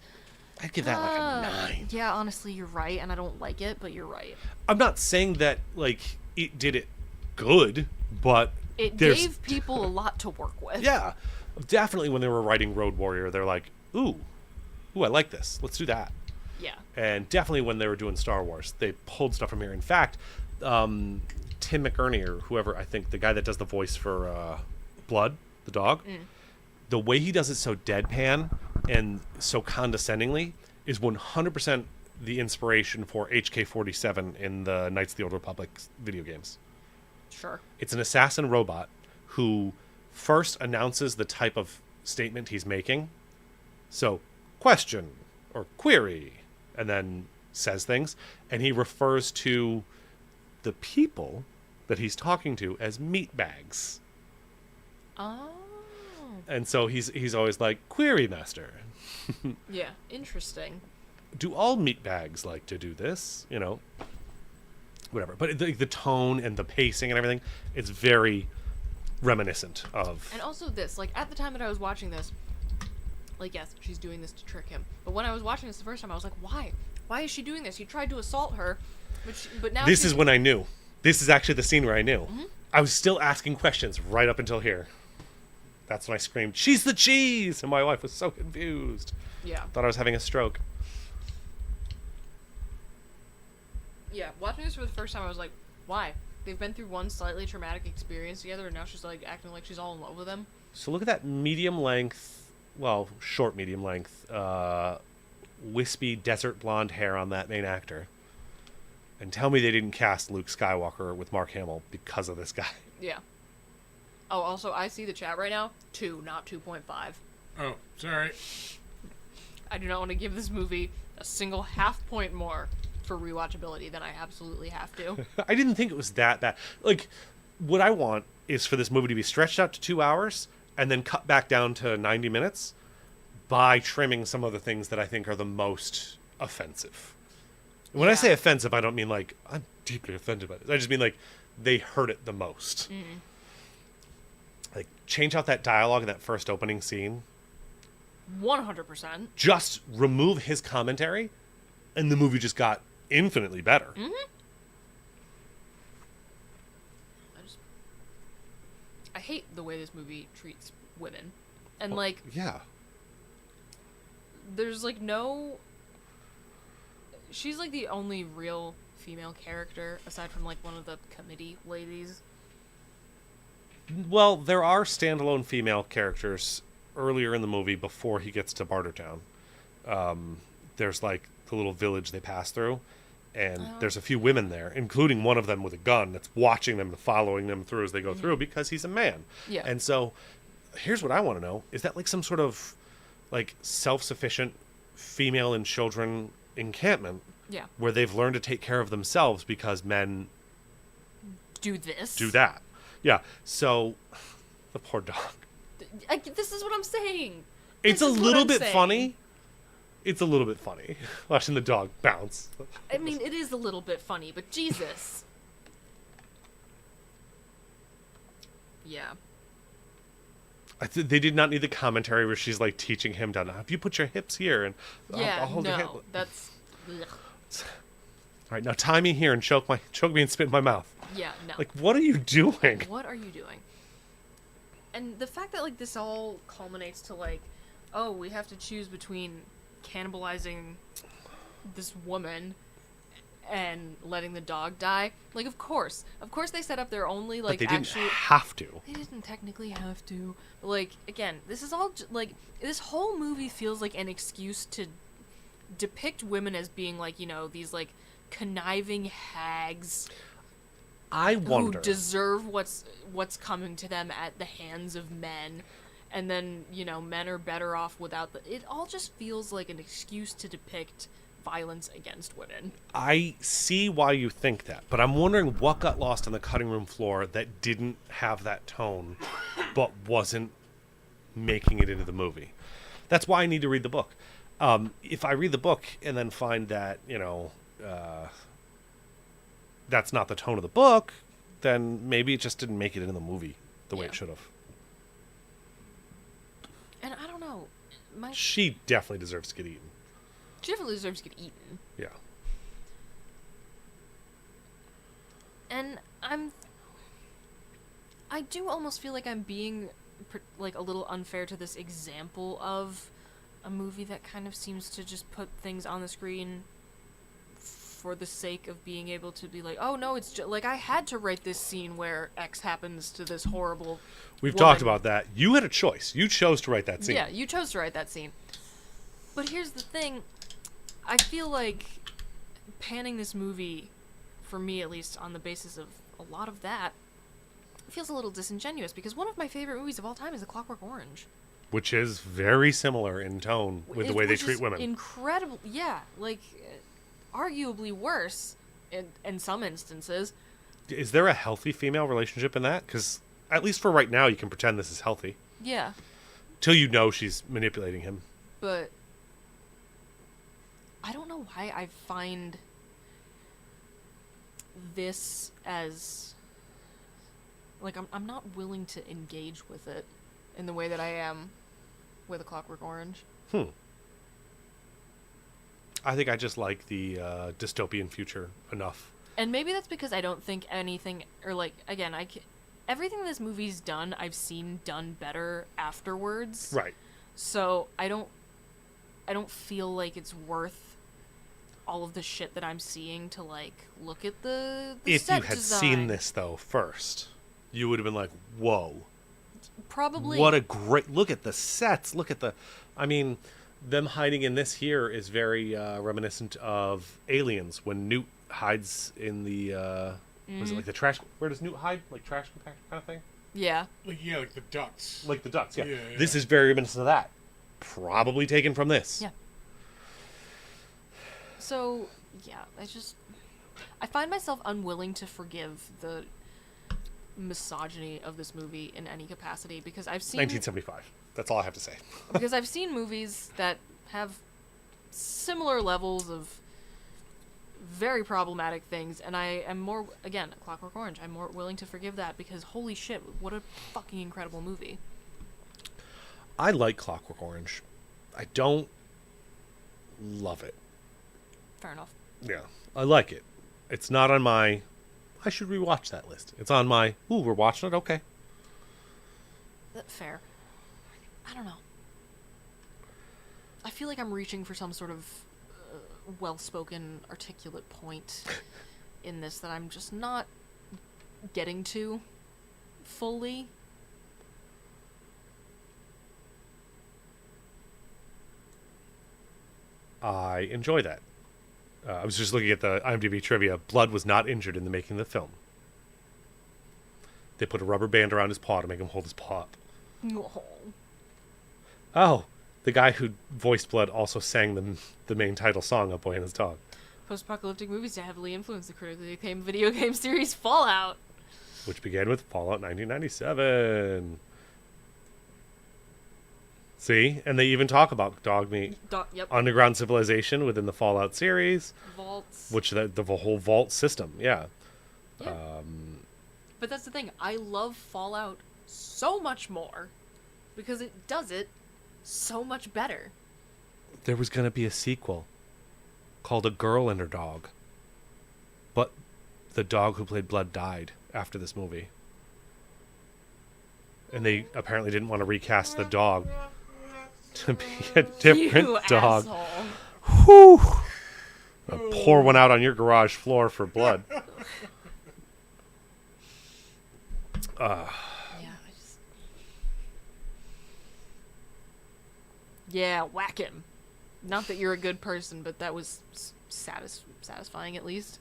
I'd give that like a 9. Yeah, honestly, you're right, and I don't like it, but you're right. I'm not saying that, like, it did it good, but It there's... gave people a lot to work with. Yeah, definitely when they were writing Road Warrior, they're like, ooh, I like this. Let's do that. Yeah. And definitely when they were doing Star Wars, they pulled stuff from here. In fact, Tim McInerney, or whoever, I think, the guy that does the voice for Blood, the dog, the way he does it so deadpan and so condescendingly is 100% the inspiration for HK-47 in the Knights of the Old Republic video games. Sure. It's an assassin robot who first announces the type of statement he's making. So, question or query, and then says things. And he refers to the people that he's talking to as meat bags. Oh. And so he's always like, query master. Yeah, interesting. Do all meat bags like to do this? Whatever. But the tone and the pacing and everything, it's very reminiscent of... And also this, like, at the time that I was watching this, like, yes, she's doing this to trick him. But when I was watching this the first time, I was like, why? Why is she doing this? He tried to assault her, but now This is when I knew. This is actually the scene where I knew. Mm-hmm. I was still asking questions right up until here. That's when I screamed, "She's the cheese!" And my wife was so confused. Yeah. Thought I was having a stroke. Yeah, watching this for the first time, I was like, why? They've been through one slightly traumatic experience together, and now she's, like, acting like she's all in love with him. So look at that medium length, well, short medium length, wispy desert blonde hair on that main actor. And tell me they didn't cast Luke Skywalker with Mark Hamill because of this guy. Yeah. Oh, also, I see the chat right now. 2, not 2.5. Oh, sorry. I do not want to give this movie a single half point more for rewatchability than I absolutely have to. I didn't think it was that bad. Like, what I want is for this movie to be stretched out to 2 hours and then cut back down to 90 minutes by trimming some of the things that I think are the most offensive. When I say offensive, I don't mean like, I'm deeply offended by this. I just mean like, they hurt it the most. Mm. Like, change out that dialogue in that first opening scene. 100%. Just remove his commentary, and the movie just got infinitely better. Mm-hmm. I hate the way this movie treats women. And, like, Yeah. there's, like, no... She's, like, the only real female character, aside from, like, one of the committee ladies. Well, there are standalone female characters earlier in the movie before he gets to Bartertown. There's, like, the little village they pass through, and there's a few women there, including one of them with a gun that's watching them and following them through as they go through because he's a man. Yeah. And so, here's what I want to know. Is that, like, some sort of, like, self-sufficient female and children encampment Yeah. where they've learned to take care of themselves because men Do this. do that? Yeah. So, the poor dog. This is what I'm saying. It's a This is what little I'm bit saying. funny. It's a little bit funny watching the dog bounce. I mean, it is a little bit funny, but Jesus. Yeah. They did not need the commentary where she's like teaching him to, if you put your hips here and Yeah, I'll hold your hip. no, that's... Ugh. All right, now tie me here and choke me and spit in my mouth. Yeah, no. Like, what are you doing? What are you doing? And the fact that, like, this all culminates to, like, oh, we have to choose between cannibalizing this woman and letting the dog die. Like, of course they set up their only, like, But they didn't actual... have to. They didn't technically have to. But, like, again, this is all, like, this whole movie feels like an excuse to depict women as being, like, you know, these, like, conniving hags I wonder. who deserve what's coming to them at the hands of men, and then, you know, men are better off without the... It all just feels like an excuse to depict violence against women. I see why you think that, but I'm wondering what got lost on the cutting room floor that didn't have that tone, but wasn't making it into the movie. That's why I need to read the book. If I read the book and then find that, you know, that's not the tone of the book, then maybe it just didn't make it into the movie the way Yeah. it should have. And I don't know. She definitely deserves to get eaten. She definitely deserves to get eaten. Yeah. And I do almost feel like I'm being, like, a little unfair to this example of a movie that kind of seems to just put things on the screen for the sake of being able to be like, oh no, it's just, like, I had to write this scene where X happens to this horrible We've woman. talked about that. You had a choice. You chose to write that scene. Yeah, you chose to write that scene. But here's the thing. I feel like panning this movie, for me at least, on the basis of a lot of that, feels a little disingenuous, because one of my favorite movies of all time is The Clockwork Orange. Which is very similar in tone with the way they Which treat is women. Incredible, yeah, like, arguably worse in some instances. Is there a healthy female relationship in that? Because at least for right now, you can pretend this is healthy. Yeah, Till you know she's manipulating him. but I don't know why I find this as, like, I'm not willing to engage with it in the way that I am with A Clockwork Orange. I think I just like the dystopian future enough. And maybe that's because I don't think anything, or like, again, everything this movie's done, I've seen done better afterwards. Right. So I don't feel like it's worth all of the shit that I'm seeing to, like, look at the If set you had design. seen this, though, first, you would have been like, whoa. Probably. What a great... Look at the sets. Look at the... I mean, them hiding in this here is very reminiscent of Aliens, when Newt hides in the... Was it like the trash... Where does Newt hide? Like trash compactor kind of thing? Yeah. Like the ducts. Like the ducks, yeah. Yeah. This is very reminiscent of that. Probably taken from this. Yeah. So, yeah, I find myself unwilling to forgive the misogyny of this movie in any capacity, because I've seen 1975. That's all I have to say. because I've seen movies that have similar levels of very problematic things, and I am more, again, Clockwork Orange, I'm more willing to forgive that, because holy shit, what a fucking incredible movie. I like Clockwork Orange. I don't love it. Fair enough. Yeah, I like it. It's not on my... I should rewatch that list. It's on my... Ooh, we're watching it? Okay. Fair. I don't know. I feel like I'm reaching for some sort of well-spoken, articulate point in this that I'm just not getting to fully. I enjoy that. I was just looking at the IMDb trivia. Blood was not injured in the making of the film. They put a rubber band around his paw to make him hold his paw up. Oh. Oh, the guy who voiced Blood also sang the main title song of Boy and His Dog. Post-apocalyptic movies to heavily influence the critically acclaimed video game series Fallout. Which began with Fallout 1997. See? And they even talk about dog meat. Yep. Underground civilization within the Fallout series. Vaults. Which the whole vault system, yeah. Yeah. But that's the thing. I love Fallout so much more because it does it so much better. There was going to be a sequel called A Girl and Her Dog. But the dog who played Blood died after this movie. And they apparently didn't want to recast the dog to be a different You dog. asshole. Whew! I'll pour one out on your garage floor for Blood. Yeah, whack him. Not that you're a good person, but that was satisfying at least.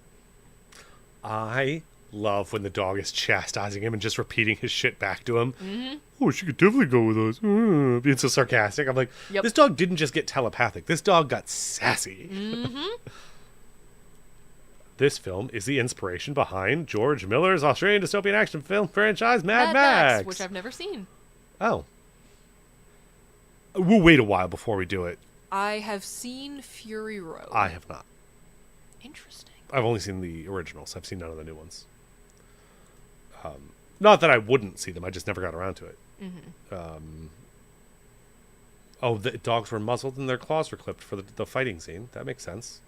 I love when the dog is chastising him and just repeating his shit back to him. Mm-hmm. Oh, she could definitely go with us. Being so sarcastic. I'm like, Yep. This dog didn't just get telepathic. This dog got sassy. Mm-hmm. This film is the inspiration behind George Miller's Australian dystopian action film franchise Mad Max. Which I've never seen. Oh. We'll wait a while before we do it. I have seen Fury Road. I have not. Interesting. I've only seen the originals. I've seen none of the new ones. Not that I wouldn't see them. I just never got around to it. Mm-hmm. Oh, the dogs were muzzled and their claws were clipped for the fighting scene. That makes sense.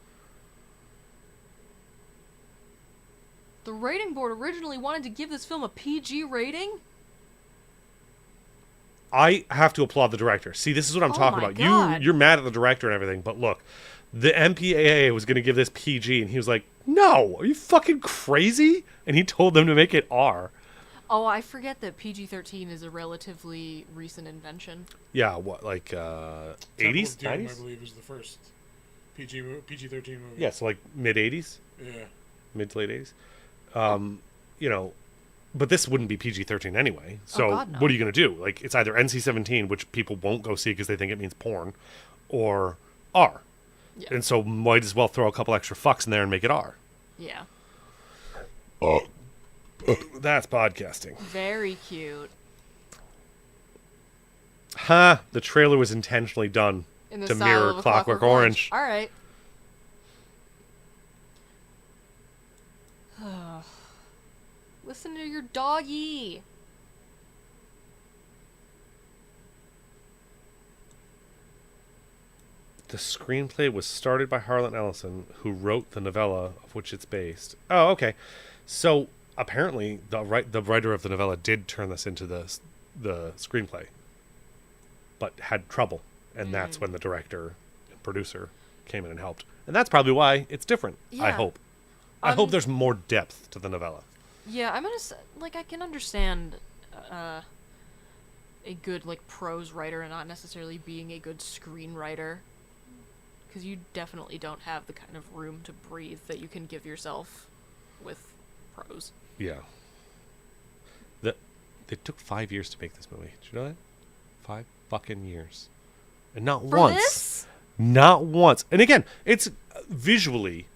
The rating board originally wanted to give this film a PG rating? I have to applaud the director. See, this is what I'm talking my about. God. You're mad at the director and everything, but look, the MPAA was going to give this PG, and he was like, "No, are you fucking crazy?" And he told them to make it R. Oh, I forget that PG-13 is a relatively recent invention. Yeah, what, like Temple 80s, of Doom, I 90s? believe, is the first PG-13 movie. Yeah, so like mid 80s, Yeah. mid to late 80s. You know, but this wouldn't be PG-13 anyway. So God, no. what are you going to do? Like, it's either NC-17, which people won't go see because they think it means porn, or R. Yeah. And so might as well throw a couple extra fucks in there and make it R. Yeah. That's podcasting. Very cute. Ha! The trailer was intentionally done In the to style mirror of a Clockwork Orange. All right. Listen to your doggy. The screenplay was started by Harlan Ellison, who wrote the novella of which it's based. Oh, okay. So apparently, the writer of the novella did turn this into the screenplay, but had trouble, and that's when the director and producer came in and helped. And that's probably why it's different. I Yeah. hope. I hope there's more depth to the novella. Yeah, I'm gonna like I can understand a good like prose writer and not necessarily being a good screenwriter, because you definitely don't have the kind of room to breathe that you can give yourself with prose. Yeah. It took 5 years to make this movie. Did you know that? 5 fucking years. And not For once. this? Not once. And again, it's visually,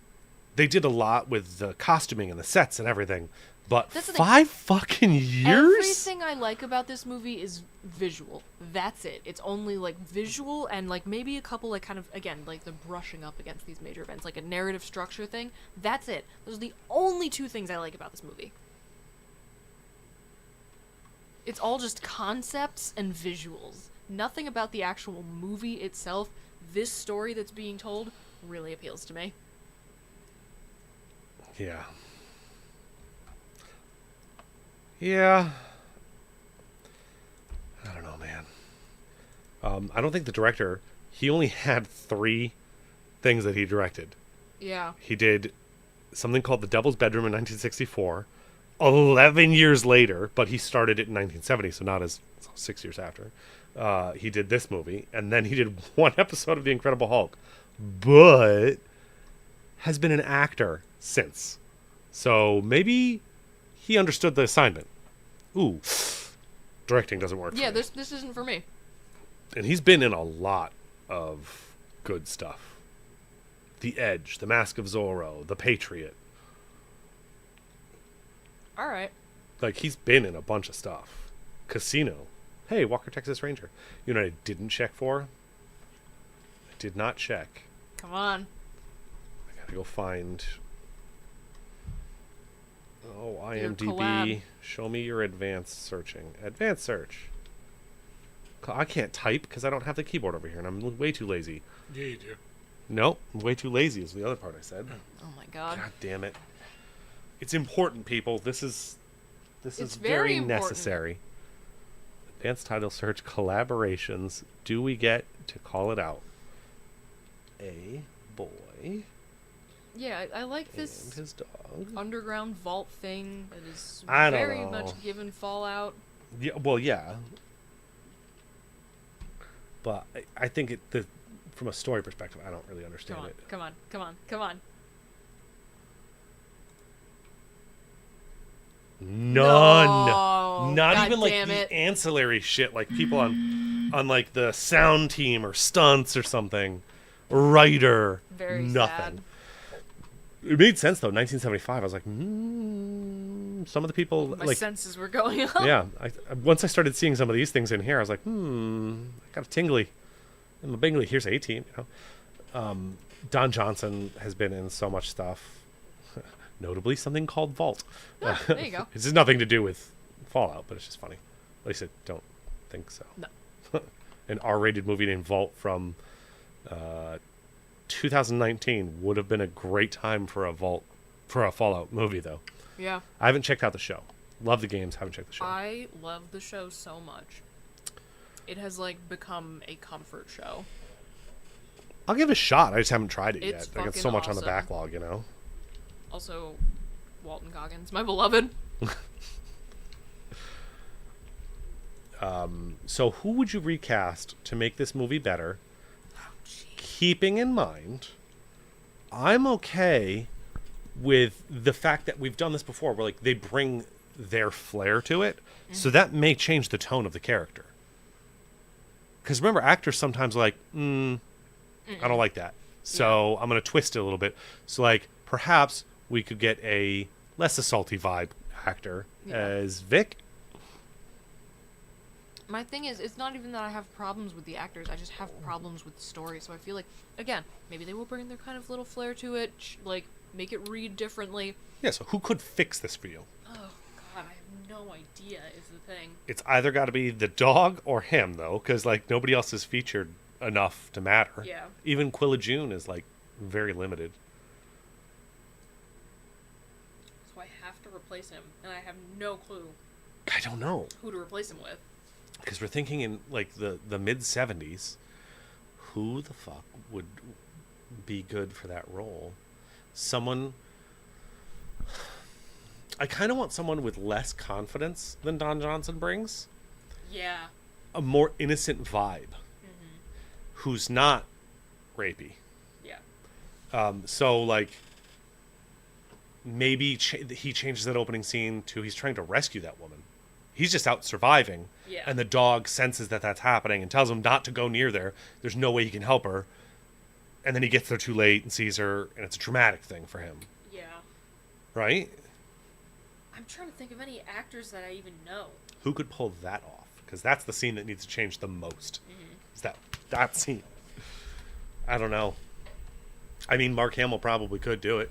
they did a lot with the costuming and the sets and everything. But That's the thing. 5 fucking years? Everything I like about this movie is visual. That's it. It's only like visual and like maybe a couple like kind of again like the brushing up against these major events, like a narrative structure thing. That's it. Those are the only 2 things I like about this movie. It's all just concepts and visuals. Nothing about the actual movie itself. This story that's being told really appeals to me. Yeah. Yeah. I don't know, man. I don't think the director, he only had 3 things that he directed. Yeah. He did something called The Devil's Bedroom in 1964, 11 years later, but he started it in 1970, so not as 6 years after. He did this movie, and then he did 1 episode of The Incredible Hulk, but has been an actor since. So maybe he understood the assignment. Ooh, directing doesn't work. Yeah, for me. this isn't for me. And he's been in a lot of good stuff. The Edge, The Mask of Zorro, The Patriot. All right. Like, he's been in a bunch of stuff. Casino. Hey, Walker, Texas Ranger. You know what I didn't check for? I did not check. Come on. I gotta go find... Oh, Your IMDb. collab. Show me your advanced searching. Advanced search. I can't type because I don't have the keyboard over here, and I'm way too lazy. Yeah, you do. Nope, I'm way too lazy is the other part I said. Oh my god. God damn it. It's important, people. This is It's very very important. necessary. Advanced title search collaborations. Do we get to call it out? A boy Yeah, I like and this his dog. underground vault thing that is I don't very know. much given Fallout. Yeah, well, yeah. But I think from a story perspective, I don't really understand Come on, it. come on, come on, come on. None. No, Not God even like damn the it. ancillary shit, like people on like the sound team or stunts or something. Writer. Very nothing. sad. It made sense though. 1975. I was like, some of the people My like, senses were going up. yeah. Once I started seeing some of these things in here, I was like, I got a tingly in my bingly. Here's 18. You know, Don Johnson has been in so much stuff. Notably, something called Vault. Ah, there you go. This has nothing to do with Fallout, but it's just funny. At least I don't think so. No. An R-rated movie named Vault from 2019 would have been a great time for a Fallout movie, though. Yeah. I haven't checked out the show. Love the games. Haven't checked the show. I love the show so much. It has like become a comfort show. I'll give it a shot. I just haven't tried it It's yet. I got so fucking much on the awesome. backlog, you know. Also, Walton Goggins, my beloved. So who would you recast to make this movie better, Oh, jeez. keeping in mind I'm okay with the fact that we've done this before, where like they bring their flair to it, so that may change the tone of the character. Because remember, actors sometimes are like, I don't like that, so I'm going to twist it a little bit. So like, perhaps we could get a less assaulty vibe actor as Vic. My thing is, it's not even that I have problems with the actors. I just have problems with the story. So I feel like, again, maybe they will bring their kind of little flair to it, like make it read differently. Yeah. So who could fix this for you? Oh God, I have no idea. Is the thing. It's either got to be the dog or him, though, because like nobody else is featured enough to matter. Yeah. Even Quilla June is like very limited. So I have to replace him, and I have no clue I don't know. who to replace him with. Because we're thinking in like the mid 70s, who the fuck would be good for that role? Someone. I kind of want someone with less confidence than Don Johnson brings. Yeah. A more innocent vibe. Who's not rapey. Yeah. So like maybe he changes that opening scene to he's trying to rescue that woman. He's just out surviving, Yeah. and the dog senses that that's happening and tells him not to go near there. There's no way he can help her, and then he gets there too late and sees her, and it's a traumatic thing for him, Yeah. right? I'm trying to think of any actors that I even know. Who could pull that off? Because that's the scene that needs to change the most. Is that scene? I don't know. I mean, Mark Hamill probably could do it.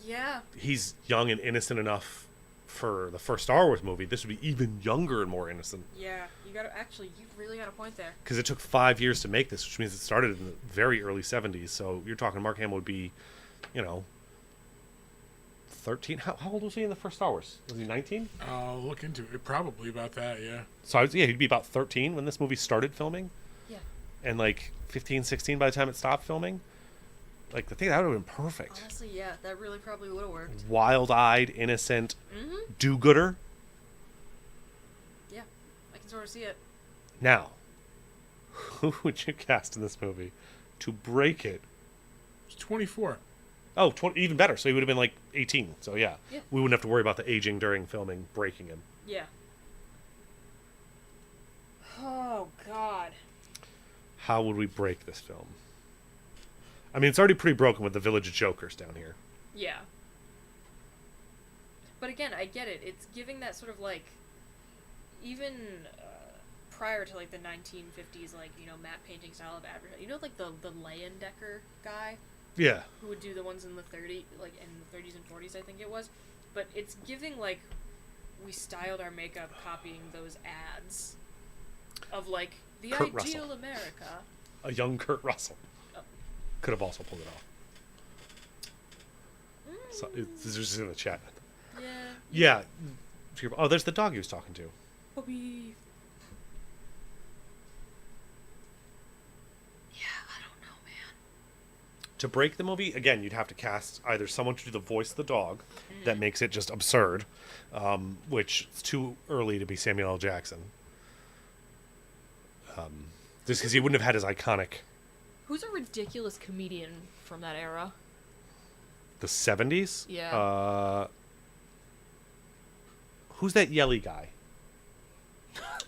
Yeah. He's young and innocent enough for the first Star Wars movie. This would be even younger and more innocent. Yeah. You really got a point there. Because it took 5 years to make this, which means it started in the very early 70s. So you're talking Mark Hamill would be, 13. How old was he in the first Star Wars? Was he 19? I'll look into it. Probably about that, yeah. So he'd be about 13 when this movie started filming. Yeah. And like 15, 16 by the time it stopped filming. Like, I think that would have been perfect. Honestly, yeah, that really probably would have worked. Wild-eyed, innocent, do-gooder. Yeah, I can sort of see it. Now, who would you cast in this movie to break it? It's 24. Oh, even better. So he would have been like 18. So yeah, Yeah. we wouldn't have to worry about the aging during filming breaking him. Yeah. Oh, God. How would we break this film? I mean, it's already pretty broken with the Village of Jokers down here. Yeah. But again, I get it. It's giving that sort of like, even prior to like the 1950s, like, matte painting style of advertising. Like the Leyendecker guy Yeah. who would do the ones in the 30s and 40s, I think it was. But it's giving like, we styled our makeup copying those ads of like the Kurt ideal Russell. America. A young Kurt Russell. Oh. Could have also pulled it off. So it's just in the chat. Yeah. Yeah. Oh, there's the dog he was talking to. Bobby. Yeah, I don't know, man. To break the movie, again, you'd have to cast either someone to do the voice of the dog, that makes it just absurd, which it's too early to be Samuel L. Jackson. Just because he wouldn't have had his iconic... Who's a ridiculous comedian from that era? The 70s? Yeah. Who's that yelly guy?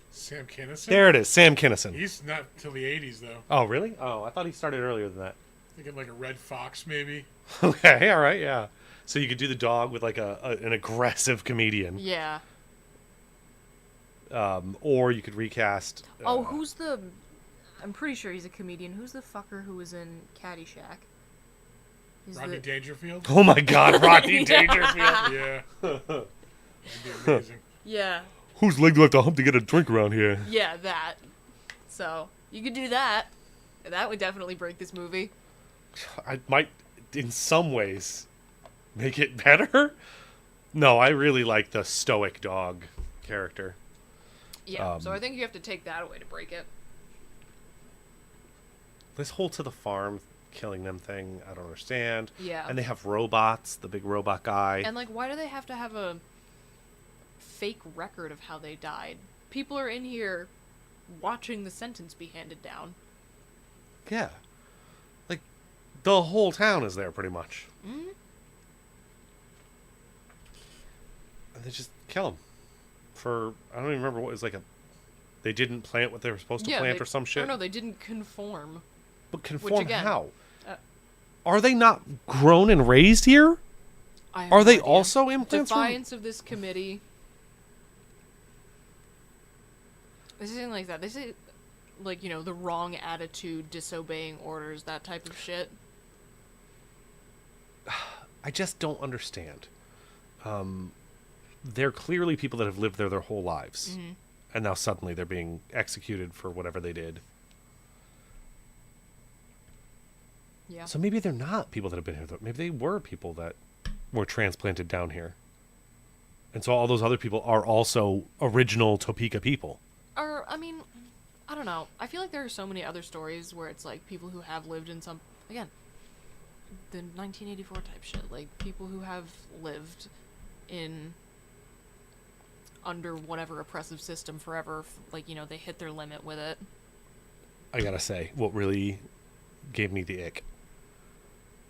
Sam Kinison? There it is, Sam Kinison. He's not till the 80s, though. Oh, really? Oh, I thought he started earlier than that. Thinking like a Red Fox, maybe. Okay, all right, yeah. So you could do the dog with like an aggressive comedian. Yeah. Or you could recast... who's the... I'm pretty sure he's a comedian. Who's the fucker who was in Caddyshack? He's Rodney Dangerfield? Oh my god, Rodney Yeah. Dangerfield! Yeah. That'd be amazing. Yeah. Whose leg do I have to hump to get a drink around here? Yeah, that. So, you could do that. That would definitely break this movie. I might, in some ways, make it better. No, I really like the stoic dog character. Yeah, so I think you have to take that away to break it. This whole to the farm killing them thing, I don't understand. Yeah. And they have robots, the big robot guy. And, like, why do they have to have a fake record of how they died? People are in here watching the sentence be handed down. Yeah. Like, The whole town is there, pretty much. Mm-hmm. And they just kill him. For, I don't even remember what it was, like a... They didn't plant what they were supposed to plant or some shit? No, they didn't conform. But conform again, how? uh, Are they not grown and raised here? I have Are no they idea. also implants? Defiance of this committee. This isn't like that. This is, like, the wrong attitude, disobeying orders, that type of shit. I just don't understand. They're clearly people that have lived there their whole lives. Mm-hmm. And now suddenly they're being executed for whatever they did. Yeah. So maybe they're not people that have been here. Maybe they were people that were transplanted down here. And so all those other people are also original Topeka people. Or, I mean, I don't know. I feel like there are so many other stories where it's like people who have lived in some... Again, the 1984 type shit. Like, people who have lived in... under whatever oppressive system forever. Like, they hit their limit with it. I gotta say, what really gave me the ick,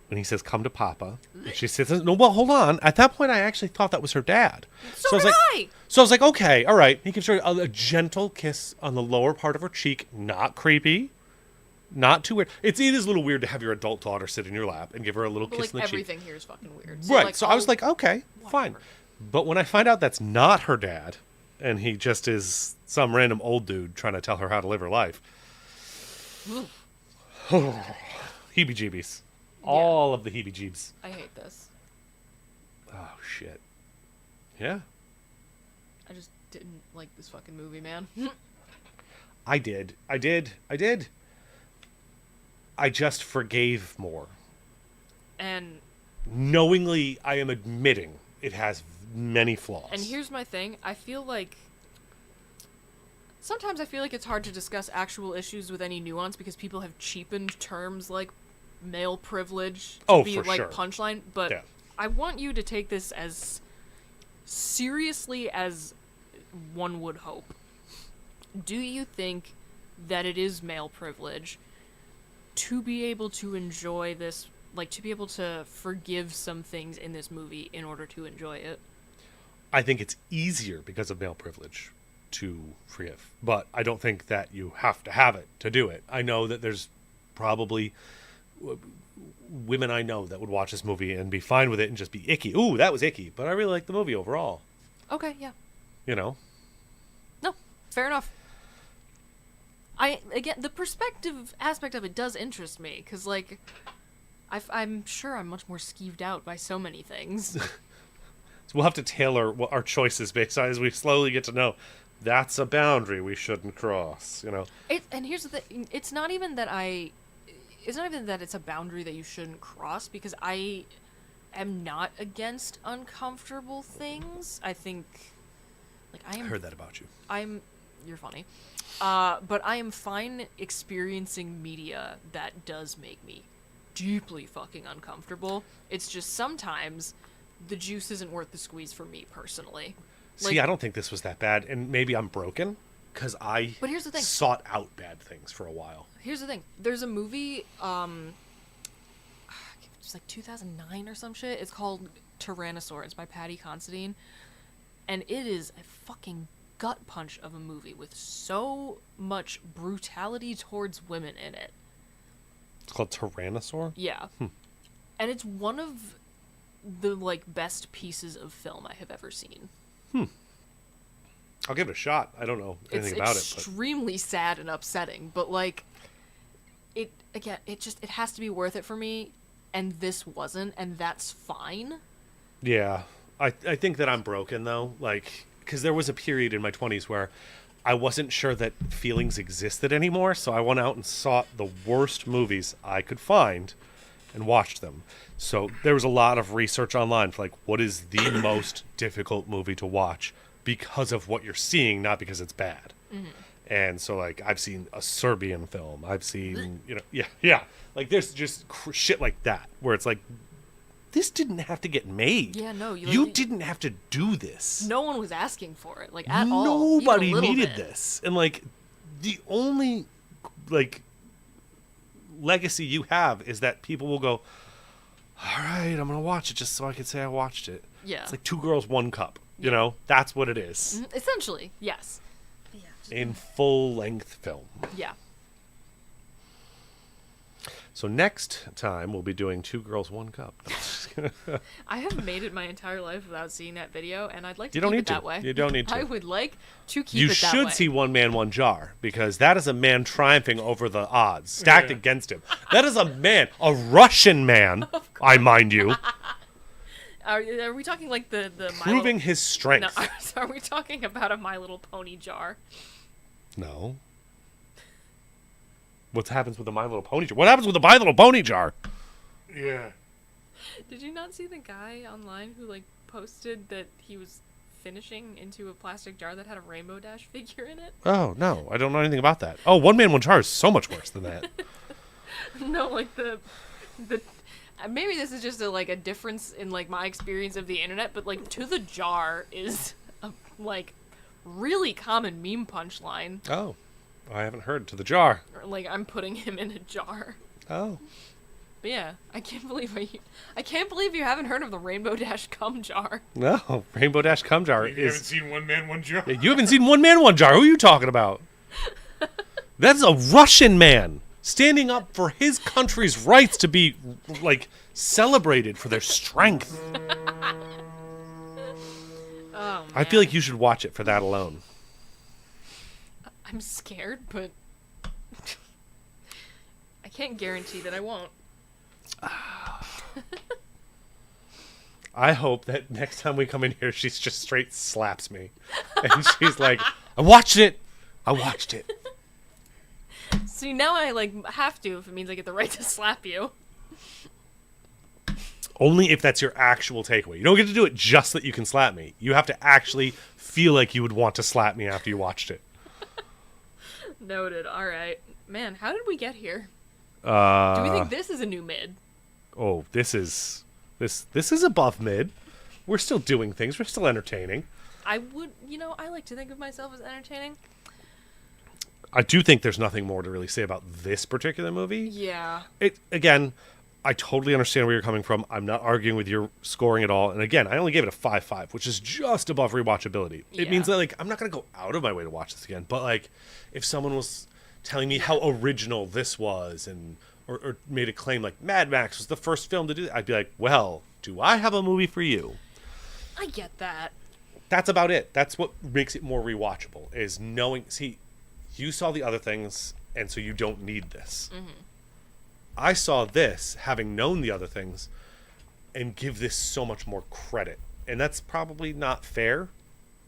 when he says, "Come to Papa," and she says, "No, well, hold on." At that point, I actually thought that was her dad. So I was did like, I! So I was like, okay, all right. He gives her a gentle kiss on the lower part of her cheek. Not creepy. Not too weird. It is a little weird to have your adult daughter sit in your lap and give her a little But, kiss like, in the cheek. everything here is fucking weird. Right. So I was like, okay, fine. whatever. But when I find out that's not her dad, and he just is some random old dude trying to tell her how to live her life, heebie-jeebies. All of the heebie-jeebs. I hate this. Oh, shit. Yeah. I just didn't like this fucking movie, man. I did. I just forgave more. And Knowingly, I am admitting it has many flaws. And here's my thing. I feel like... Sometimes I feel like it's hard to discuss actual issues with any nuance because people have cheapened terms like male privilege to be for like sure. punchline. But Yeah. I want you to take this as seriously as one would hope. Do you think that it is male privilege to be able to enjoy this, like to be able to forgive some things in this movie in order to enjoy it? I think it's easier because of male privilege to forgive. But I don't think that you have to have it to do it. I know that there's probably women I know that would watch this movie and be fine with it and just be icky. Ooh, that was icky. But I really like the movie overall. Okay, yeah. You know? No, fair enough. Again, the perspective aspect of it does interest me, because, like, I'm sure I'm much more skeeved out by so many things. So we'll have to tailor our choices based on as we slowly get to know that's a boundary we shouldn't cross, you know? And here's the thing. It's not even that it's a boundary that you shouldn't cross, because I am not against uncomfortable things. I think, like, I heard that about you. You're funny. But I am fine experiencing media that does make me deeply fucking uncomfortable. It's just sometimes the juice isn't worth the squeeze for me personally. See, I don't think this was that bad, and maybe I'm broken, because But here's the thing. sought out bad things for a while. Here's the thing. There's a movie, it's like 2009 or some shit. It's called Tyrannosaur. It's by Patty Considine. And it is a fucking gut punch of a movie with so much brutality towards women in it. It's called Tyrannosaur? Yeah. And it's one of the, like, best pieces of film I have ever seen. I'll give it a shot. I don't know anything about it. It's extremely sad and upsetting, but, like, it has to be worth it for me, and this wasn't, and that's fine. Yeah. I think that I'm broken, though. Like, because there was a period in my 20s where I wasn't sure that feelings existed anymore, so I went out and sought the worst movies I could find and watched them. So there was a lot of research online for, like, what is the most difficult movie to watch because of what you're seeing, not because it's bad. Mm-hmm. And so, like, I've seen a Serbian film. I've seen, yeah. Like, there's just shit like that where it's like, this didn't have to get made. Yeah, no. You didn't have to do this. No one was asking for it, like, at all. Nobody even a little needed bit. this. And, like, the only, like, legacy you have is that people will go, all right, I'm going to watch it just so I can say I watched it. Yeah. It's like 2 girls, 1 cup. You know, that's what it is. Essentially, yes. In full-length film. Yeah. So next time we'll be doing 2 girls, 1 cup. I have made it my entire life without seeing that video, and I'd like to You don't keep need it to. that way. You don't need to. I would like to keep You it that way. should see One Man, One Jar, because that is a man triumphing over the odds, stacked Yeah. against him. That is a man, a Russian man, I mind you, Are we talking like the proving Milo... his strength. No, are we talking about a My Little Pony jar? No. What happens with the My Little Pony jar? What happens with the My Little Pony jar? Yeah. Did you not see the guy online who like posted that he was finishing into a plastic jar that had a Rainbow Dash figure in it? Oh, no. I don't know anything about that. Oh, One Man, One Jar is so much worse than that. No, like the maybe this is just a difference in like my experience of the internet, but like to the jar is a like really common meme punchline. Oh. I haven't heard to the jar. Or, like I'm putting him in a jar. Oh. But yeah, I can't believe you haven't heard of the Rainbow Dash cum jar. No. Rainbow Dash Cum Jar You haven't is... seen One Man, One Jar? You haven't seen One Man, One Jar. Who are you talking about? That's a Russian man standing up for his country's rights to be, like, celebrated for their strength. Oh, I feel like you should watch it for that alone. I'm scared, but I can't guarantee that I won't. I hope that next time we come in here, she's just straight slaps me. And she's like, I watched it. I watched it. See, now I like have to if it means I get the right to slap you. Only if that's your actual takeaway. You don't get to do it just that you can slap me. You have to actually feel like you would want to slap me after you watched it. Noted. All right, man. How did we get here? Do we Uh, think this is a new mid? oh, this is above mid. We're still doing things. We're still entertaining. I would, I like to think of myself as entertaining. I do think there's nothing more to really say about this particular movie. Yeah. It again, I totally understand where you're coming from. I'm not arguing with your scoring at all. And again, I only gave it a 5.5, which is just above rewatchability. It means Yeah. that like I'm not gonna go out of my way to watch this again. But like, if someone was telling me how original this was and or made a claim like Mad Max was the first film to do that, I'd be like, well, do I have a movie for you? I get that. That's about it. That's what makes it more rewatchable, is knowing, see, you saw the other things, and so you don't need this. Mm-hmm. I saw this, having known the other things, and give this so much more credit. And that's probably not fair.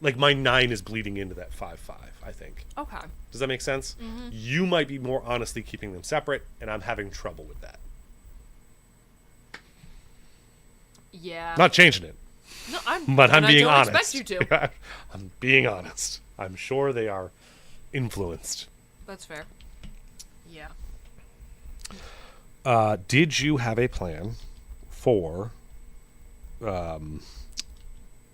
Like, my 9 is bleeding into that 5.5, I think. Okay. Does that make sense? Mm-hmm. You might be more honestly keeping them separate, and I'm having trouble with that. Yeah. Not changing it. No, I'm. But I'm and being I don't honest. expect you to. I'm being honest. I'm sure they are influenced. That's fair. Yeah. Did you have a plan for the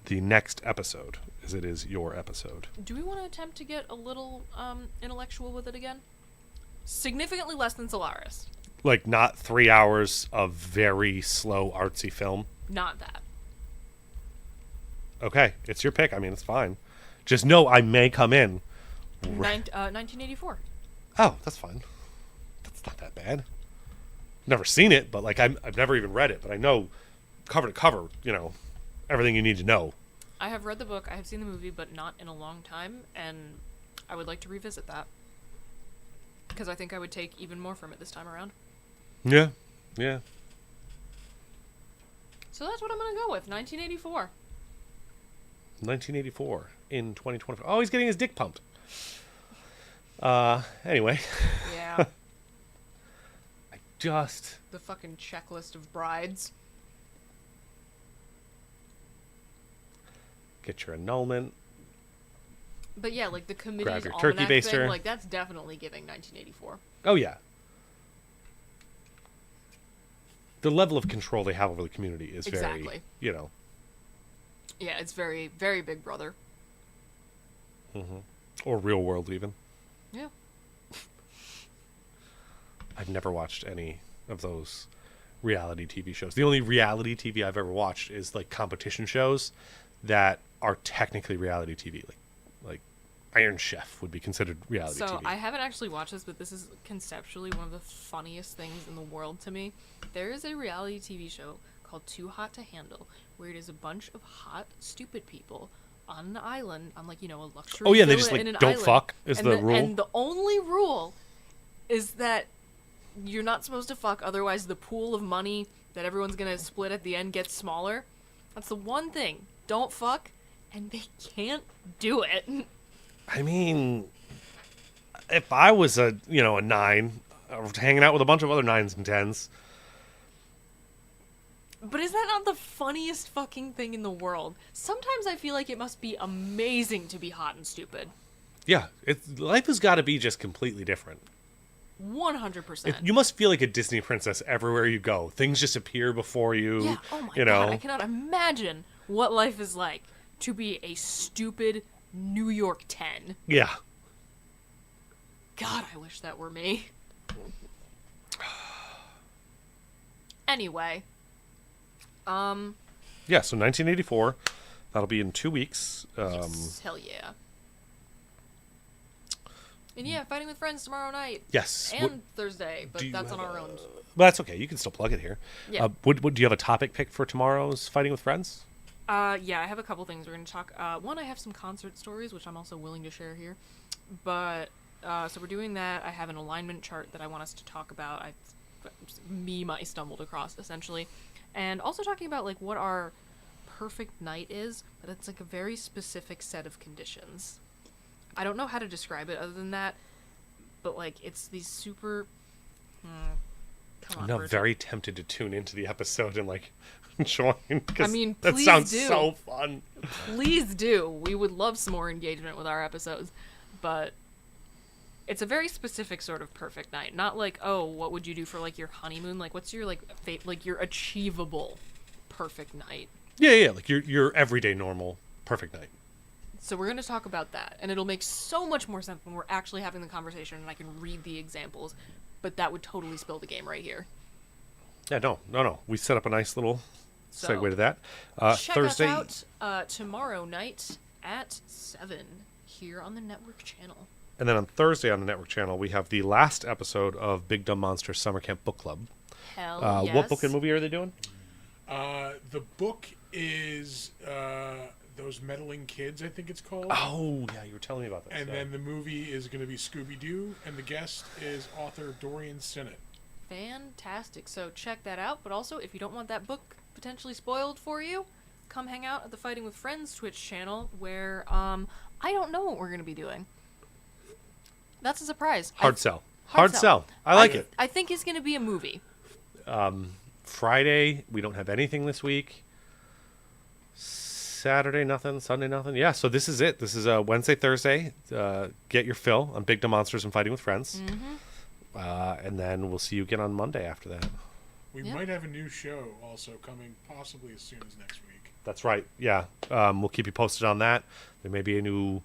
next episode, as it is your episode? Do we want to attempt to get a little intellectual with it again? Significantly less than Solaris. Like, not 3 hours of very slow, artsy film? Not that. Okay, it's your pick. I mean, it's fine. Just know I may come in. 1984. Oh, that's fine. That's not that bad. Never seen it, but like I've never even read it, but I know cover to cover, everything you need to know. I have read the book, I have seen the movie, but not in a long time, and I would like to revisit that. Because I think I would take even more from it this time around. Yeah. So that's what I'm going to go with, 1984. 1984 in 2024. Oh, he's getting his dick pumped. Anyway. Yeah. Just The fucking checklist of brides. get your annulment. But yeah, like the committee's Grab your turkey almanac baster. thing, like that's definitely giving 1984. Oh, yeah. The level of control they have over the community is Exactly. very, Yeah, it's very, very Big Brother. or real world even. Yeah. I've never watched any of those reality TV shows. The only reality TV I've ever watched is like competition shows that are technically reality TV. Like Iron Chef would be considered reality So TV. I haven't actually watched this, but this is conceptually one of the funniest things in the world to me. There is a reality TV show called Too Hot to Handle, where it is a bunch of hot, stupid people on an island, on like, you know, a luxury Oh yeah, they villa just like in an don't island. fuck is And the rule. And the only rule is that you're not supposed to fuck, otherwise the pool of money that everyone's gonna split at the end gets smaller. That's the one thing. Don't fuck, and they can't do it. I mean, if I was a 9, hanging out with a bunch of other 9s and 10s. But is that not the funniest fucking thing in the world? Sometimes I feel like it must be amazing to be hot and stupid. Yeah, life has got to be just completely different. 100%. You must feel like a Disney princess everywhere you go. Things just appear before you. Yeah, oh my you god, know. I cannot imagine what life is like to be a stupid New York 10. Yeah. God, I wish that were me. Anyway. Yeah, so 1984. That'll be in 2 weeks. Yes, hell yeah. And yeah, Fighting with Friends tomorrow night. Yes. And Thursday, but do you that's on have our own. Well, that's okay. You can still plug it here. Yeah. Do you have a topic pick for tomorrow's Fighting with Friends? Yeah, I have a couple things we're going to talk. One, I have some concert stories, which I'm also willing to share here. But, so we're doing that. I have an alignment chart that I want us to talk about. I stumbled across, essentially. And also talking about, like, what our perfect night is, but it's, like, a very specific set of conditions. I don't know how to describe it other than that, but, like, it's these super... Come on, I'm now Bridget. very tempted to tune into the episode and, like, join. I mean, that please sounds do. so fun. Please do. We would love some more engagement with our episodes. But it's a very specific sort of perfect night. Not like, oh, what would you do for, like, your honeymoon? Like, what's your, like, your achievable perfect night? Yeah, like your everyday normal perfect night. So we're going to talk about that. And it'll make so much more sense when we're actually having the conversation and I can read the examples. But that would totally spill the game right here. Yeah, no. We set up a nice little So, segue to that. Check Thursday. us out tomorrow night at 7 here on the network channel. And then on Thursday on the network channel, we have the last episode of Big Dumb Monsters Summer Camp Book Club. Hell yes. What book and movie are they doing? The book is Those Meddling Kids, I think it's called. Oh, yeah, you were telling me about this. And yeah. then the movie is going to be Scooby-Doo, and the guest is author Dorian Sinnott. Fantastic. So check that out. But also, if you don't want that book potentially spoiled for you, come hang out at the Fighting with Friends Twitch channel where I don't know what we're going to be doing. That's a surprise. Hard sell. Hard sell. I like it. I think it's going to be a movie. Friday, we don't have anything this week. Saturday, nothing. Sunday, nothing. Yeah, so this is it. This is Wednesday, Thursday. Get your fill on Big Dumb Monsters and Fighting with Friends. Mm-hmm. And then we'll see you again on Monday after that. We Yeah. might have a new show also coming possibly as soon as next week. That's right. Yeah. We'll keep you posted on that. There may be a new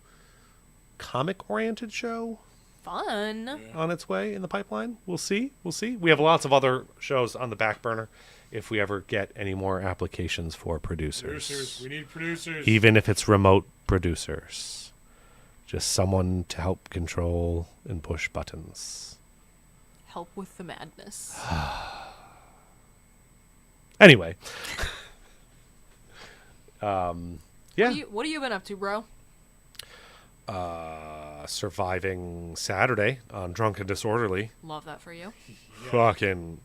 comic-oriented show Fun. Yeah. on its way in the pipeline. We'll see. We have lots of other shows on the back burner if we ever get any more applications for Producers. We need producers. Even if it's remote producers. Just someone to help control and push buttons. Help with the madness. Anyway. Yeah. What have you been up to, bro? Surviving Saturday on Drunk and Disorderly. Love that for you. Fucking,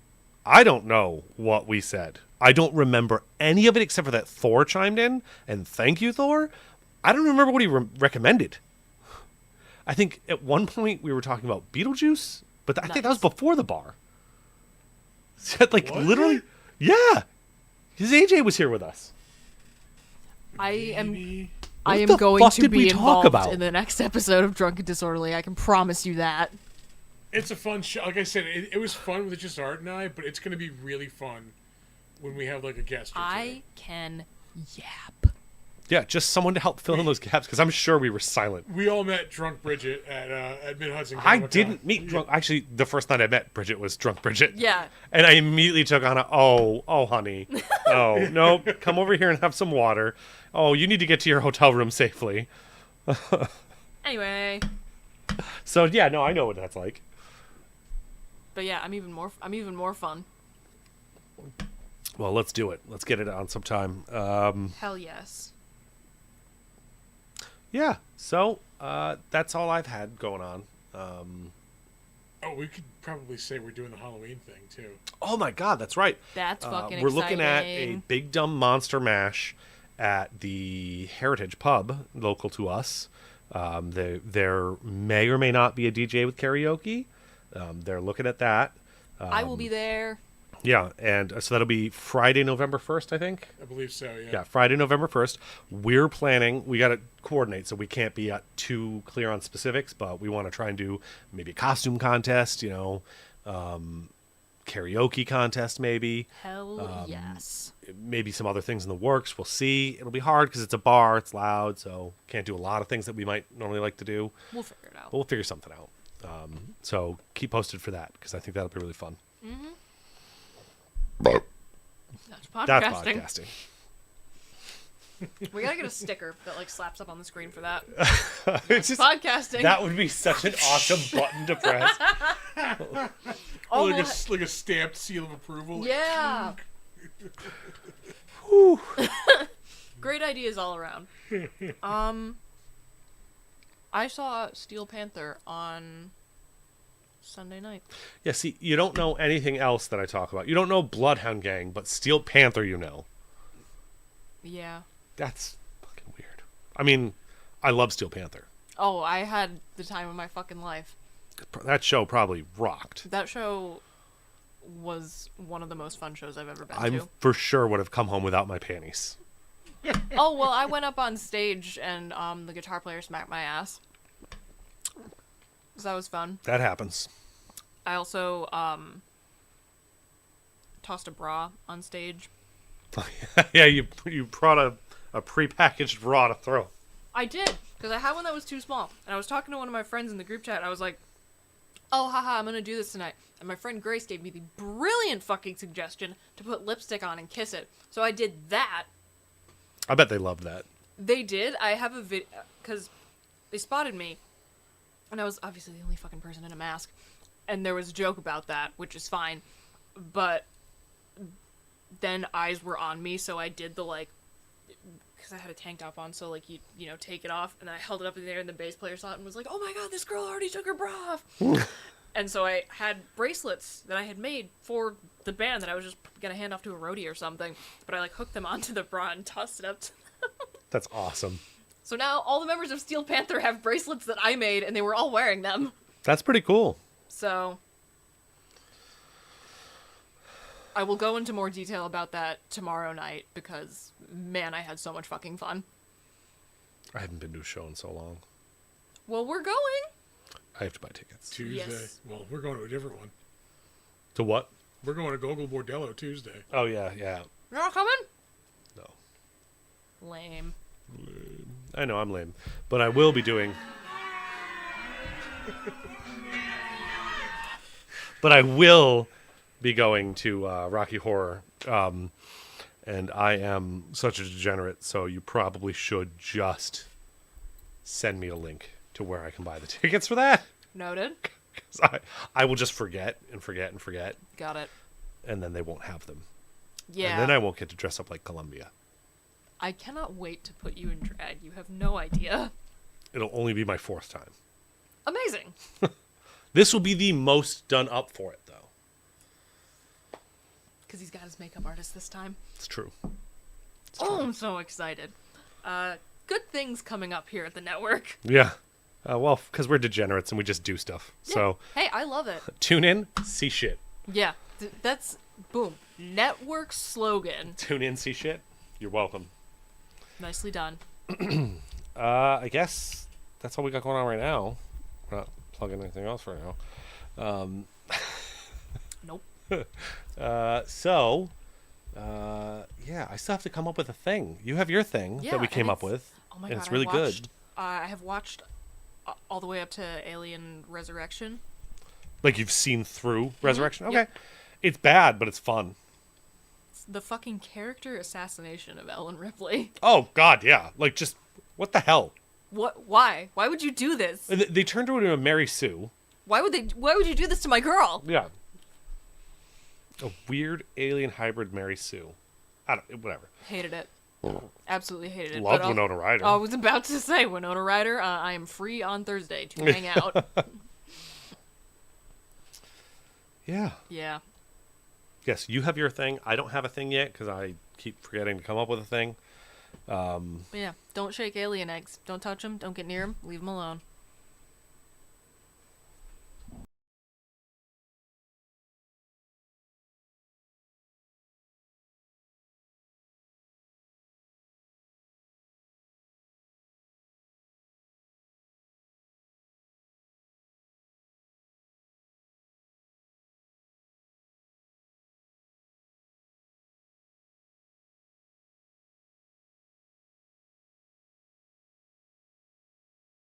I don't know what we said. I don't remember any of it except for that Thor chimed in, and thank you, Thor. I don't remember what he recommended. I think at one point we were talking about Beetlejuice, but I think that was Nice. before the bar. Like Was literally, it? yeah. Because AJ was here with us. I am Maybe. I What am the going fuck to did we be talk involved about? in the next episode of Drunk and Disorderly. I can promise you that. It's a fun show. Like I said, it was fun with just Art and I, but it's going to be really fun when we have like a guest or two. I can yap. Yeah, just someone to help fill in those gaps because I'm sure we were silent. We all met drunk Bridget at Mid Hudson. I didn't meet drunk. Actually, the first night I met Bridget was drunk Bridget. Yeah. And I immediately took on oh, honey. Oh, no, come over here and have some water. Oh, you need to get to your hotel room safely. Anyway. So, yeah, no, I know what that's like. But yeah, I'm even more fun. Well, let's do it. Let's get it on sometime. Hell yes. Yeah, so that's all I've had going on. Oh, we could probably say we're doing the Halloween thing, too. Oh, my God, that's right. That's fucking We're exciting. looking at a Big Dumb Monster Mash at the Heritage Pub, local to us. There may or may not be a DJ with karaoke. They're looking at that. I will be there. Yeah, and so that'll be Friday, November 1st, I think. I believe so, yeah. Yeah, Friday, November 1st. We're planning, we got to coordinate, so we can't be too clear on specifics, but we want to try and do maybe a costume contest, karaoke contest maybe. Hell yes. Maybe some other things in the works. We'll see. It'll be hard because it's a bar, it's loud, so can't do a lot of things that we might normally like to do. We'll figure it out. But we'll figure something out. So keep posted for that because I think that'll be really fun. Mm-hmm. That's That's podcasting. podcasting. We gotta get a sticker that like slaps up on the screen for that. It's just, Podcasting. that would be such an awesome button to press. Oh, Like a stamped seal of approval. yeah. Great ideas all around. I saw Steel Panther on Sunday night. Yeah, see, you don't know anything else that I talk about. You don't know Bloodhound Gang, but Steel Panther you know. Yeah. That's fucking weird. I mean, I love Steel Panther. Oh, I had the time of my fucking life. That show probably rocked. That show was one of the most fun shows I've ever been I to. for sure would have come home without my panties. Oh, well, I went up on stage and the guitar player smacked my ass. So that was fun. That happens. I also tossed a bra on stage. Yeah, you brought a prepackaged bra to throw. I did, because I had one that was too small. And I was talking to one of my friends in the group chat, and I was like, oh, haha, I'm going to do this tonight. And my friend Grace gave me the brilliant fucking suggestion to put lipstick on and kiss it. So I did that. I bet they loved that. They did. I have a video, because they spotted me, and I was obviously the only fucking person in a mask. And there was a joke about that, which is fine. But then eyes were on me, so I did the, like, because I had a tank top on, so, like, you know, take it off. And then I held it up in the air, and the bass player saw it and was like, oh my god, this girl already took her bra off. And so I had bracelets that I had made for the band that I was just going to hand off to a roadie or something. But I, like, hooked them onto the bra and tossed it up to them. That's awesome. So now all the members of Steel Panther have bracelets that I made, and they were all wearing them. That's pretty cool. So I will go into more detail about that tomorrow night because, man, I had so much fucking fun. I haven't been to a show in so long. Well, we're going. I have to buy tickets. Tuesday. Yes. Well, we're going to a different one. To what? We're going to Gogol Bordello Tuesday. Oh, yeah. You're not coming? No. Lame. I know, I'm lame. But I will be doing... But I will be going to Rocky Horror. And I am such a degenerate, so you probably should just send me a link to where I can buy the tickets for that. Noted. 'Cause I will just forget and forget and forget, Got it. and then they won't have them. Yeah. And then I won't get to dress up like Columbia. I cannot wait to put you in drag. You have no idea. It'll only be my 4th time. Amazing. This will be the most done up for it, though. Because he's got his makeup artist this time. It's true. Oh, I'm so excited. Good things coming up here at the network. Yeah. Well, because we're degenerates and we just do stuff. Yeah. So Hey, I love it. tune in, see shit. Yeah. That's, boom. Network slogan. Tune in, see shit. You're welcome. Nicely done. I guess that's all we got going on right now. We're not plugging anything else right now. Nope. So, Yeah, I still have to come up with a thing. You have your thing Yeah, that we and came up it's- with, Oh my and god, it's really good. I have watched all the way up to Alien Resurrection. Like you've seen through Resurrection. Okay, Yep. it's bad, but it's fun. It's the fucking character assassination of Ellen Ripley. Oh God, yeah. Like just what the hell? What? Why? Why would you do this? They turned her into a Mary Sue. Why would you do this to my girl? Yeah. A weird alien hybrid Mary Sue. I don't. Whatever. Hated it. Absolutely hated it. Loved But Winona Ryder. I was about to say Winona Ryder. I am free on Thursday to hang out. Yeah. Yeah. Yes, you have your thing. I don't have a thing yet because I keep forgetting to come up with a thing. But yeah. Don't shake alien eggs. Don't touch them. Don't get near them. Leave them alone.